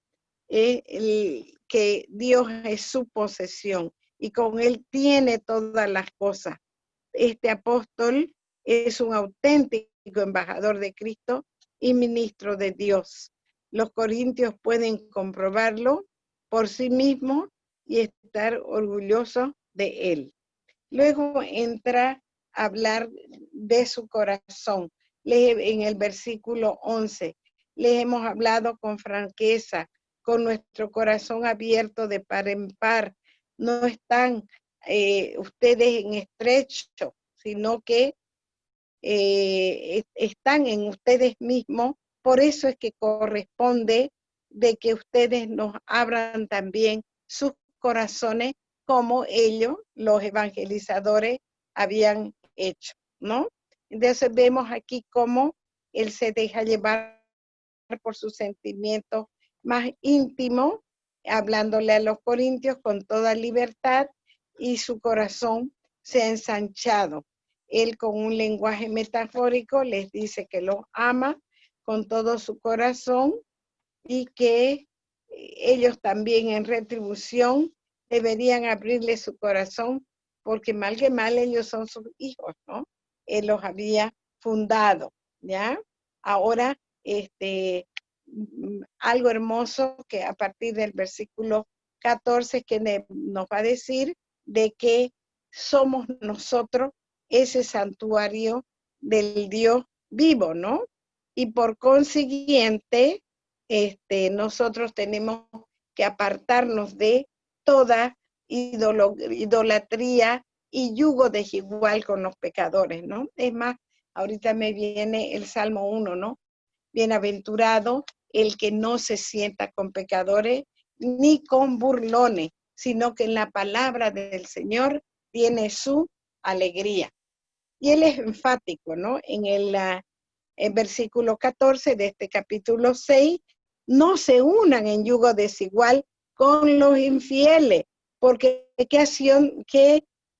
que Dios es su posesión y con él tiene todas las cosas. Este apóstol es un auténtico embajador de Cristo y ministro de Dios. Los corintios pueden comprobarlo por sí mismos y estar orgullosos de él. Luego entra a hablar de su corazón. En el versículo 11, les hemos hablado con franqueza, con nuestro corazón abierto de par en par. No están ustedes en estrecho, sino que están en ustedes mismos. Por eso es que corresponde de que ustedes nos abran también sus corazones como ellos, los evangelizadores, habían hecho, ¿no? Entonces vemos aquí cómo él se deja llevar por sus sentimientos más íntimos, hablándole a los corintios con toda libertad, y su corazón se ha ensanchado. Él con un lenguaje metafórico les dice que los ama con todo su corazón y que ellos también en retribución deberían abrirle su corazón, porque mal que mal ellos son sus hijos, ¿no? los había fundado, ¿ya? Ahora, algo hermoso que a partir del versículo 14 que nos va a decir de que somos nosotros ese santuario del Dios vivo, ¿no? Y por consiguiente, nosotros tenemos que apartarnos de toda idolatría y yugo desigual con los pecadores, ¿no? Es más, ahorita me viene el Salmo 1, ¿no? Bienaventurado el que no se sienta con pecadores ni con burlones, sino que en la palabra del Señor tiene su alegría. Y él es enfático, ¿no? En el versículo 14 de este capítulo 6, no se unan en yugo desigual con los infieles, porque ¿qué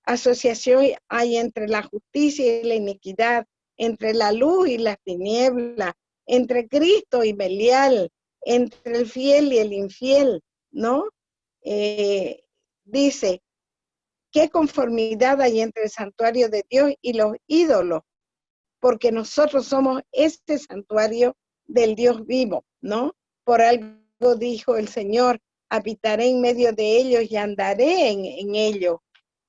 asociación hay entre la justicia y la iniquidad, entre la luz y las tinieblas, entre Cristo y Belial, entre el fiel y el infiel, ¿no? Dice, ¿qué conformidad hay entre el santuario de Dios y los ídolos? Porque nosotros somos este santuario del Dios vivo, ¿no? Por algo dijo el Señor, habitaré en medio de ellos y andaré en ellos,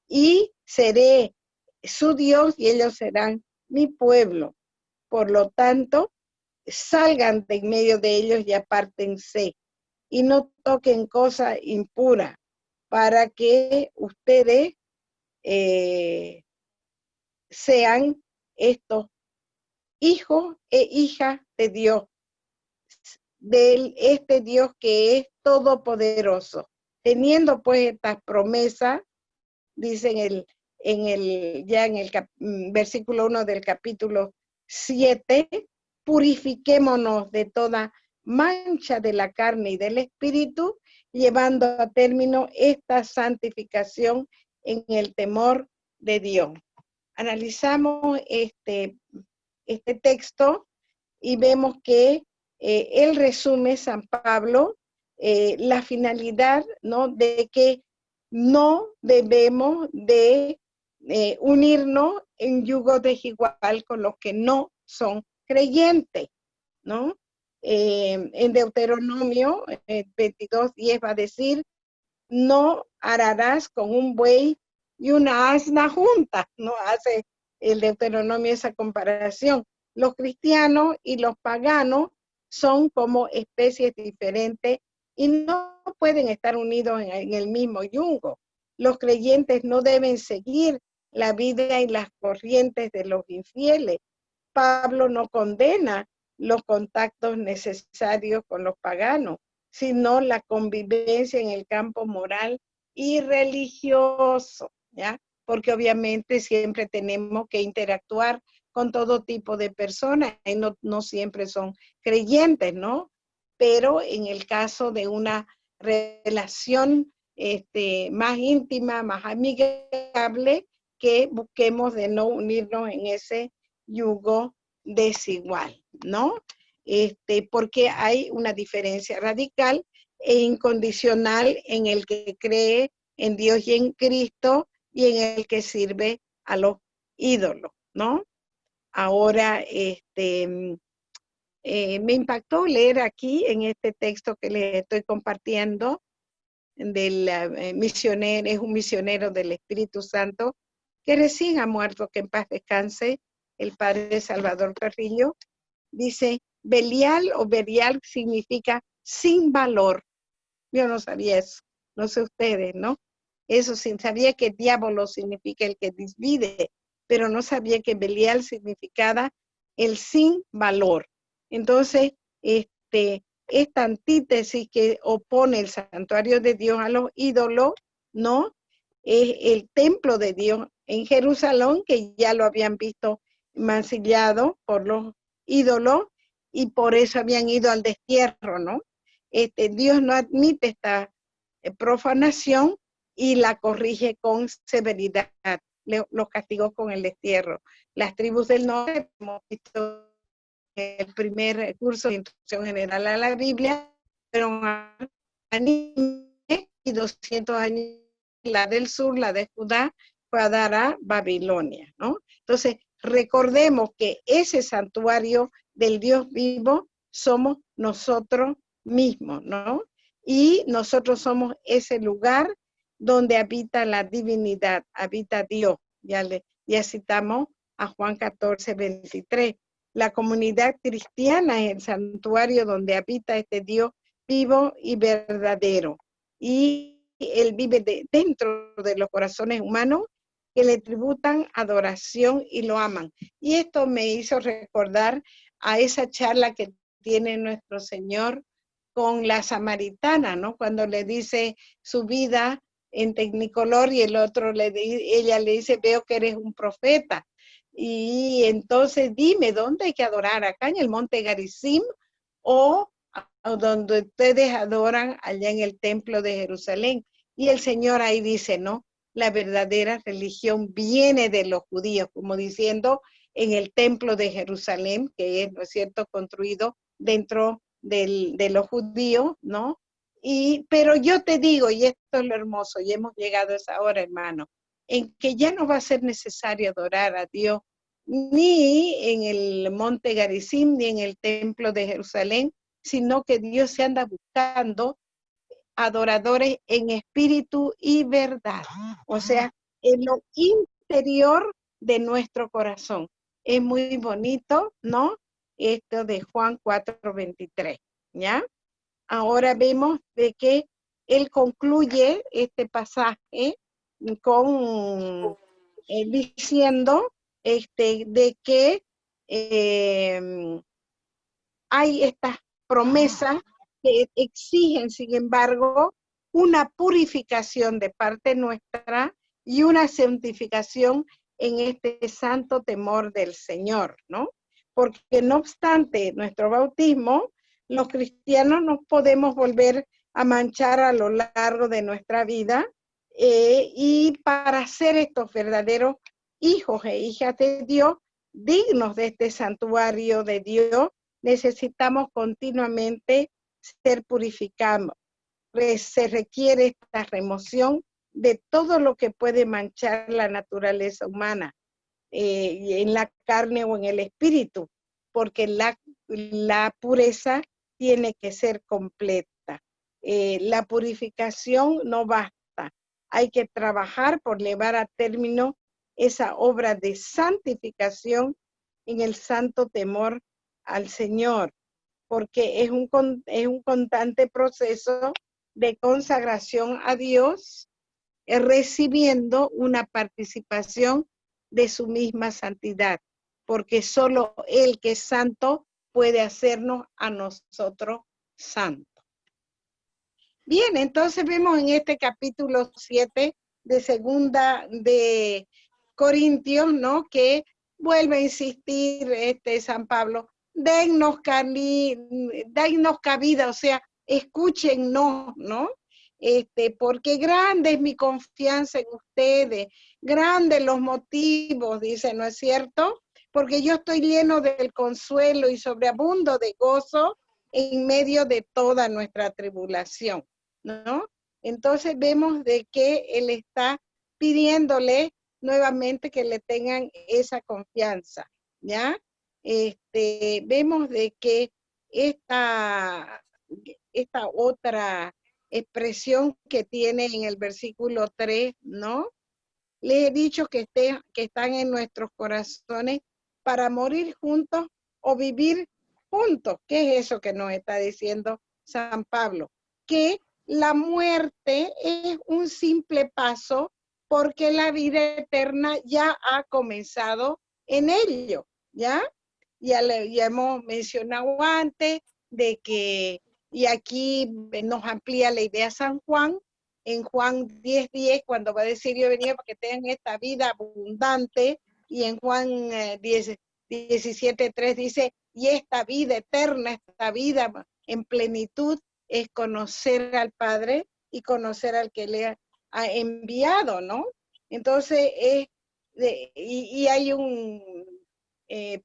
y seré su Dios y ellos serán mi pueblo. Por lo tanto, salgan de en medio de ellos y apártense, y no toquen cosas impuras, para que ustedes sean estos hijos e hijas de Dios, de este Dios que es todopoderoso. Teniendo pues estas promesas, dice ya en el versículo 1 del capítulo 7, purifiquémonos de toda mancha de la carne y del espíritu, llevando a término esta santificación en el temor de Dios. Analizamos este texto y vemos que él resume, San Pablo, la finalidad, ¿no? De que no debemos de unirnos en yugo desigual con los que no son creyentes, ¿no? En Deuteronomio 22:10 va a decir, no ararás con un buey y una asna juntas, ¿no? Hace el Deuteronomio esa comparación. Los cristianos y los paganos son como especies diferentes y no pueden estar unidos en el mismo yugo. Los creyentes no deben seguir la vida y las corrientes de los infieles. Pablo no condena los contactos necesarios con los paganos, sino la convivencia en el campo moral y religioso, ¿ya? Porque obviamente siempre tenemos que interactuar con todo tipo de personas y no siempre son creyentes, ¿no? Pero en el caso de una relación más íntima, más amigable, que busquemos de no unirnos en ese yugo desigual, ¿no? Porque hay una diferencia radical e incondicional en el que cree en Dios y en Cristo y en el que sirve a los ídolos, ¿no? Ahora, me impactó leer aquí en este texto que les estoy compartiendo del misionero, es un misionero del Espíritu Santo, que recién ha muerto, que en paz descanse, el padre Salvador Carrillo. Dice, Belial o Belial significa sin valor. Yo no sabía eso, no sé ustedes, ¿no? Eso sí, sabía que diablo significa el que divide, pero no sabía que Belial significaba el sin valor. Entonces, esta antítesis que opone el santuario de Dios a los ídolos, ¿no? Es el templo de Dios en Jerusalén, que ya lo habían visto mancillado por los ídolos y por eso habían ido al destierro, ¿no? Dios no admite esta profanación y la corrige con severidad, los castigó con el destierro. Las tribus del norte, hemos visto el primer curso de instrucción general a la Biblia, fueron a y 200 años la del sur, la de Judá, fue a dar a Babilonia, ¿no? Entonces, recordemos que ese santuario del Dios vivo somos nosotros mismos, ¿no? Y nosotros somos ese lugar donde habita la divinidad, habita Dios. Ya citamos a Juan 14, 23. La comunidad cristiana es el santuario donde habita este Dios vivo y verdadero. Y Él vive dentro de los corazones humanos que le tributan adoración y lo aman. Y esto me hizo recordar a esa charla que tiene nuestro Señor con la samaritana, ¿no? Cuando le dice su vida en Tecnicolor y el otro ella le dice, veo que eres un profeta. Y entonces dime, ¿dónde hay que adorar? ¿Acá en el monte Garizim o donde ustedes adoran allá en el templo de Jerusalén? Y el Señor ahí dice, ¿no? La verdadera religión viene de los judíos, como diciendo en el templo de Jerusalén, que es, ¿no es cierto?, construido dentro de los judíos, ¿no? Pero yo te digo, y esto es lo hermoso, y hemos llegado a esa hora, hermano, en que ya no va a ser necesario adorar a Dios ni en el monte Garizim, ni en el templo de Jerusalén, sino que Dios se anda buscando adoradores en espíritu y verdad. O sea, en lo interior de nuestro corazón. Es muy bonito, ¿no? Esto de Juan 4:23, ¿ya? Ahora vemos de que él concluye este pasaje con diciendo de que hay estas promesas que exigen, sin embargo, una purificación de parte nuestra y una santificación en este santo temor del Señor, ¿no? Porque no obstante nuestro bautismo, los cristianos nos podemos volver a manchar a lo largo de nuestra vida y para ser estos verdaderos hijos e hijas de Dios, dignos de este santuario de Dios, necesitamos continuamente ser purificados. Se requiere esta remoción de todo lo que puede manchar la naturaleza humana, en la carne o en el espíritu, porque la pureza tiene que ser completa. La purificación no basta. Hay que trabajar por llevar a término esa obra de santificación en el santo temor al Señor, porque es un constante proceso de consagración a Dios, recibiendo una participación de su misma santidad, porque solo Él que es santo puede hacernos a nosotros santos. Bien, entonces vemos en este capítulo 7 de segunda de Corintios, ¿no? Que vuelve a insistir San Pablo, dennos cabida, o sea, escúchennos, ¿no? Porque grande es mi confianza en ustedes, grandes los motivos, dice, ¿no es cierto? Porque yo estoy lleno del consuelo y sobreabundo de gozo en medio de toda nuestra tribulación, ¿no? Entonces vemos de que él está pidiéndole nuevamente que le tengan esa confianza, ¿ya? Vemos de que esta otra expresión que tiene en el versículo 3, ¿no? Les he dicho que están en nuestros corazones para morir juntos o vivir juntos. ¿Qué es eso que nos está diciendo San Pablo? Que la muerte es un simple paso porque la vida eterna ya ha comenzado en ello, ¿ya? Ya hemos mencionado antes de que, y aquí nos amplía la idea San Juan, en Juan 10:10, cuando va a decir yo venía para que tengan esta vida abundante, y en Juan 17:3 dice, y esta vida eterna, esta vida en plenitud, es conocer al Padre y conocer al que le ha enviado, ¿no? Entonces, y hay un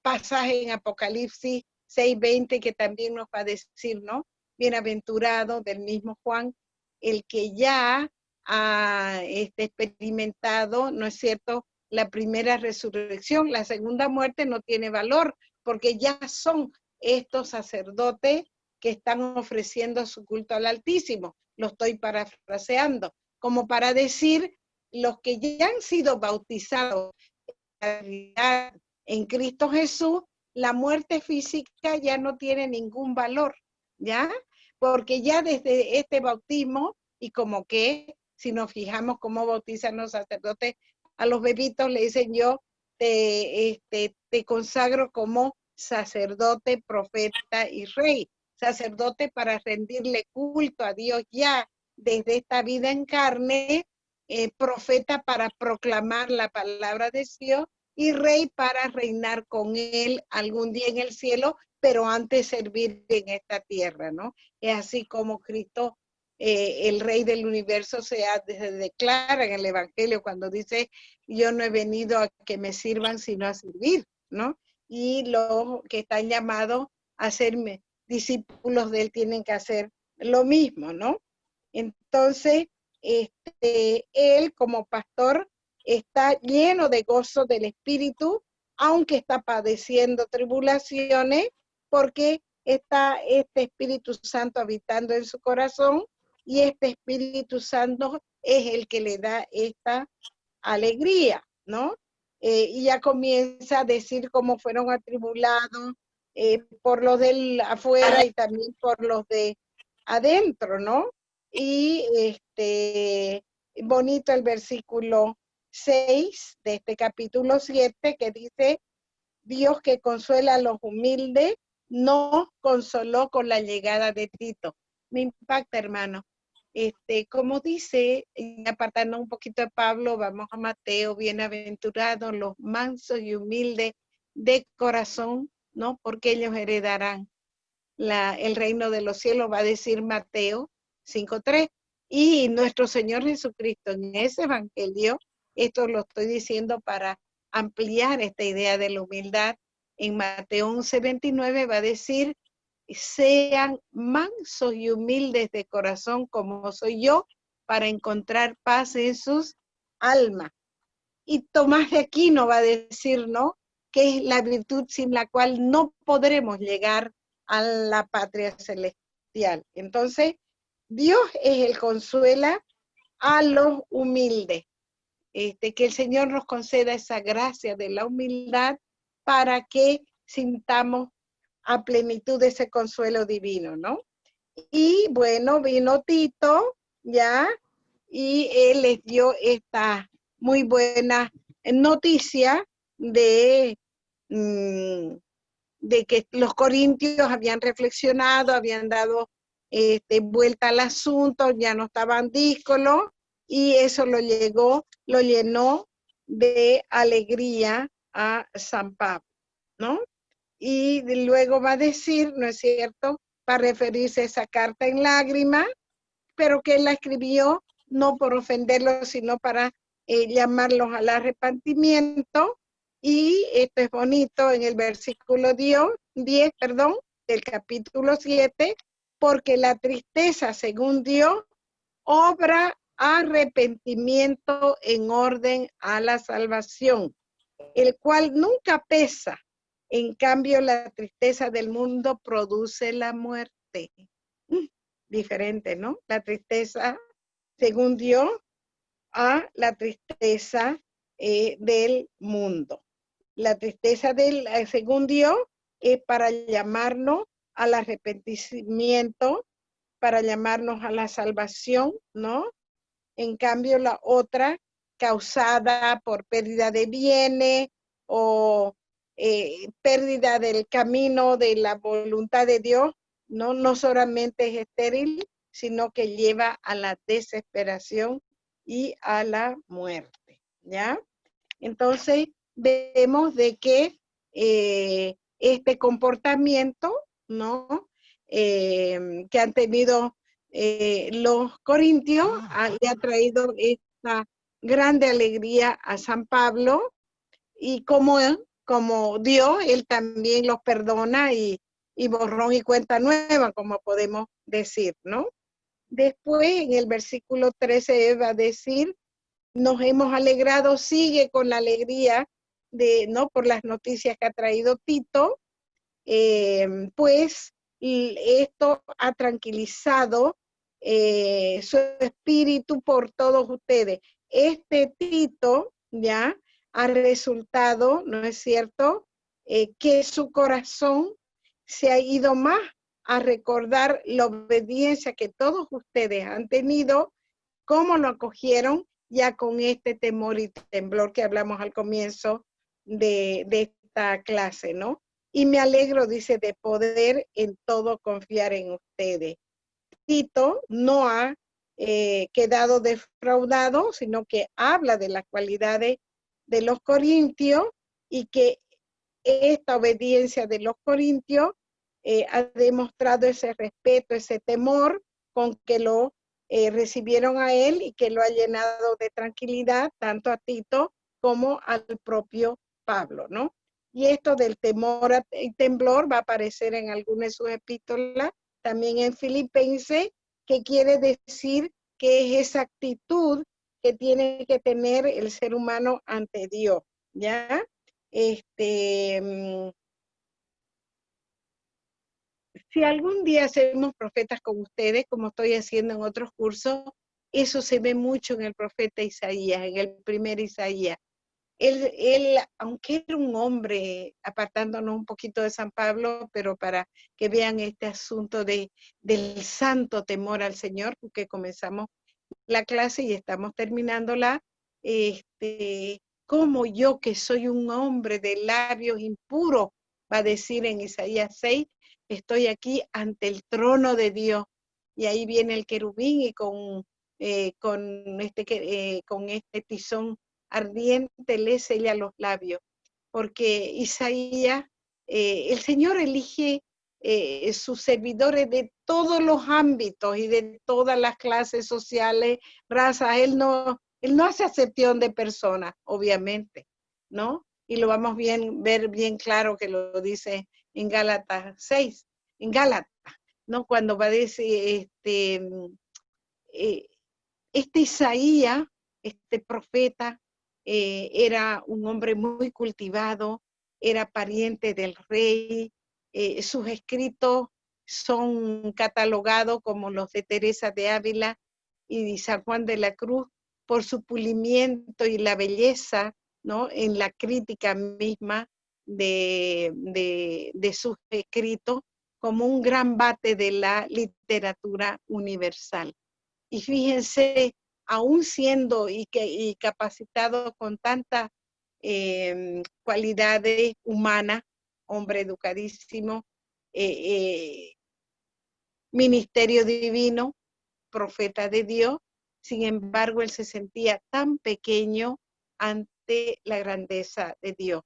pasaje en Apocalipsis 6:20 que también nos va a decir, ¿no? Bienaventurado del mismo Juan, el que ya ha experimentado, ¿no es cierto?, la primera resurrección. La segunda muerte no tiene valor porque ya son estos sacerdotes que están ofreciendo su culto al Altísimo. Lo estoy parafraseando, como para decir, los que ya han sido bautizados en Cristo Jesús, la muerte física ya no tiene ningún valor, ¿ya? Porque ya desde este bautismo, y como que si nos fijamos cómo bautizan los sacerdotes a los bebitos, le dicen yo te consagro como sacerdote, profeta y rey. Sacerdote para rendirle culto a Dios ya desde esta vida en carne, profeta para proclamar la palabra de Dios y rey para reinar con él algún día en el cielo, pero antes servir en esta tierra, ¿no? Es así como Cristo, el rey del universo, se declara en el evangelio cuando dice, yo no he venido a que me sirvan sino a servir, ¿no? Y los que están llamados a serme discípulos de él tienen que hacer lo mismo, ¿no? Entonces, él como pastor está lleno de gozo del Espíritu, aunque está padeciendo tribulaciones, porque está este Espíritu Santo habitando en su corazón, y este Espíritu Santo es el que le da esta alegría, ¿no? Y ya comienza a decir cómo fueron atribulados por los del afuera y también por los de adentro, ¿no? Y bonito el versículo 6 de este capítulo 7 que dice, Dios que consuela a los humildes, nos consoló con la llegada de Tito. Me impacta, hermano. Como dice, apartando un poquito de Pablo, vamos a Mateo, bienaventurados los mansos y humildes de corazón, ¿no? Porque ellos heredarán el reino de los cielos, va a decir Mateo 5:3. Y nuestro Señor Jesucristo en ese evangelio, esto lo estoy diciendo para ampliar esta idea de la humildad, en Mateo 11:29 va a decir, sean mansos y humildes de corazón como soy yo, para encontrar paz en sus almas. Y Tomás de Aquino va a decir, ¿no?, que es la virtud sin la cual no podremos llegar a la patria celestial. Entonces, Dios es el consuela a los humildes. Que el Señor nos conceda esa gracia de la humildad para que sintamos a plenitud ese consuelo divino, ¿no? Y bueno, vino Tito, ¿ya? Y él les dio esta muy buena noticia de, de que los corintios habían reflexionado, habían dado vuelta al asunto, ya no estaban díscolos, y eso lo llenó de alegría a San Pablo, ¿no? Y luego va a decir, ¿no es cierto?, para referirse a esa carta en lágrimas, pero que él la escribió no por ofenderlos, sino para llamarlos al arrepentimiento. Y esto es bonito en el versículo 10, del capítulo 7, porque la tristeza, según Dios, obra arrepentimiento en orden a la salvación, el cual nunca pesa. En cambio, la tristeza del mundo produce la muerte. Diferente, ¿no? La tristeza, según Dios, a la tristeza del mundo. La tristeza según Dios es para llamarnos al arrepentimiento, para llamarnos a la salvación, ¿no? En cambio, la otra, causada por pérdida de bienes o pérdida del camino de la voluntad de Dios, no solamente es estéril, sino que lleva a la desesperación y a la muerte, ¿ya? Entonces, vemos de que este comportamiento, ¿no?, que han tenido los corintios, le ha traído esta grande alegría a San Pablo, y como Dios, él también los perdona y borrón y cuenta nueva, como podemos decir, ¿no? Después, en el versículo 13 va a decir, nos hemos alegrado, sigue con la alegría de, ¿no? Por las noticias que ha traído Tito, pues esto ha tranquilizado su espíritu por todos ustedes. Este Tito ya ha resultado, ¿no es cierto?, que su corazón se ha ido más a recordar la obediencia que todos ustedes han tenido, cómo lo acogieron ya con este temor y temblor que hablamos al comienzo de esta clase, ¿no? Y me alegro, dice, de poder en todo confiar en ustedes. Tito no ha quedado defraudado, sino que habla de las cualidades de los corintios y que esta obediencia de los corintios ha demostrado ese respeto, ese temor con que lo recibieron a él y que lo ha llenado de tranquilidad tanto a Tito como al propio Pablo, ¿no? Y esto del temor y temblor va a aparecer en algunas de sus epístolas, también en Filipenses, que quiere decir que es esa actitud que tiene que tener el ser humano ante Dios, ¿ya? Si algún día hacemos profetas con ustedes, como estoy haciendo en otros cursos, eso se ve mucho en el profeta Isaías, en el primer Isaías. Él, aunque era un hombre, apartándonos un poquito de San Pablo, pero para que vean este asunto del santo temor al Señor, porque comenzamos la clase y estamos terminándola, como yo que soy un hombre de labios impuros, va a decir en Isaías 6, estoy aquí ante el trono de Dios. Y ahí viene el querubín y con este tizón ardiente le sella los labios. Porque Isaías, el Señor elige sus servidores de todos los ámbitos y de todas las clases sociales, razas. Él no hace acepción de personas, obviamente, ¿no? Y lo vamos ver bien claro que lo dice en Gálatas 6, en Gálatas, ¿no? Cuando va a decir, Isaías, este profeta, era un hombre muy cultivado, era pariente del rey, sus escritos son catalogados como los de Teresa de Ávila y San Juan de la Cruz por su pulimiento y la belleza, ¿no? En la crítica misma de sus escritos, como un gran bate de la literatura universal. Y fíjense, aún siendo y capacitado con tantas cualidades humanas, hombre educadísimo, ministerio divino, profeta de Dios, sin embargo, él se sentía tan pequeño ante la grandeza de Dios.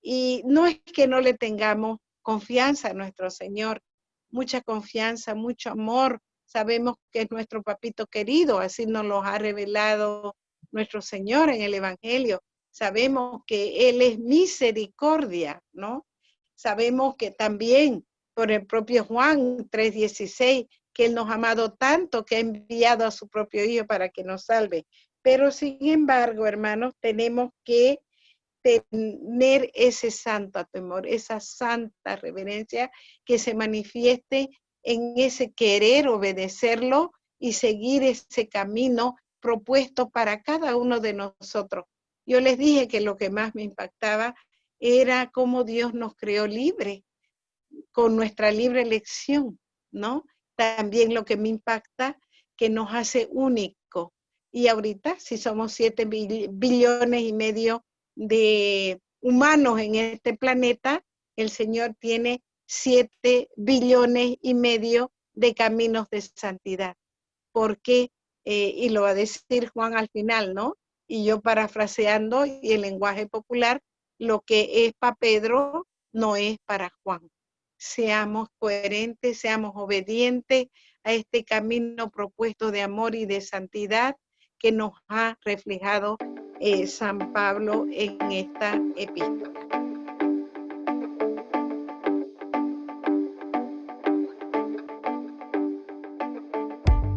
Y no es que no le tengamos confianza a nuestro Señor, mucha confianza, mucho amor. Sabemos que es nuestro papito querido, así nos lo ha revelado nuestro Señor en el Evangelio. Sabemos que Él es misericordia, ¿no? Sabemos que también por el propio Juan 3:16, que Él nos ha amado tanto que ha enviado a su propio Hijo para que nos salve. Pero sin embargo, hermanos, tenemos que tener ese santo temor, esa santa reverencia que se manifieste en ese querer obedecerlo y seguir ese camino propuesto para cada uno de nosotros. Yo les dije que lo que más me impactaba era cómo Dios nos creó libres, con nuestra libre elección, ¿no? También lo que me impacta, que nos hace únicos. Y ahorita, si somos 7,5 billones de humanos en este planeta, el Señor tiene 7,5 billones de caminos de santidad. Porque, y lo va a decir Juan al final, ¿no? Y yo parafraseando, y el lenguaje popular, lo que es para Pedro no es para Juan. Seamos coherentes, seamos obedientes a este camino propuesto de amor y de santidad que nos ha reflejado San Pablo en esta epístola.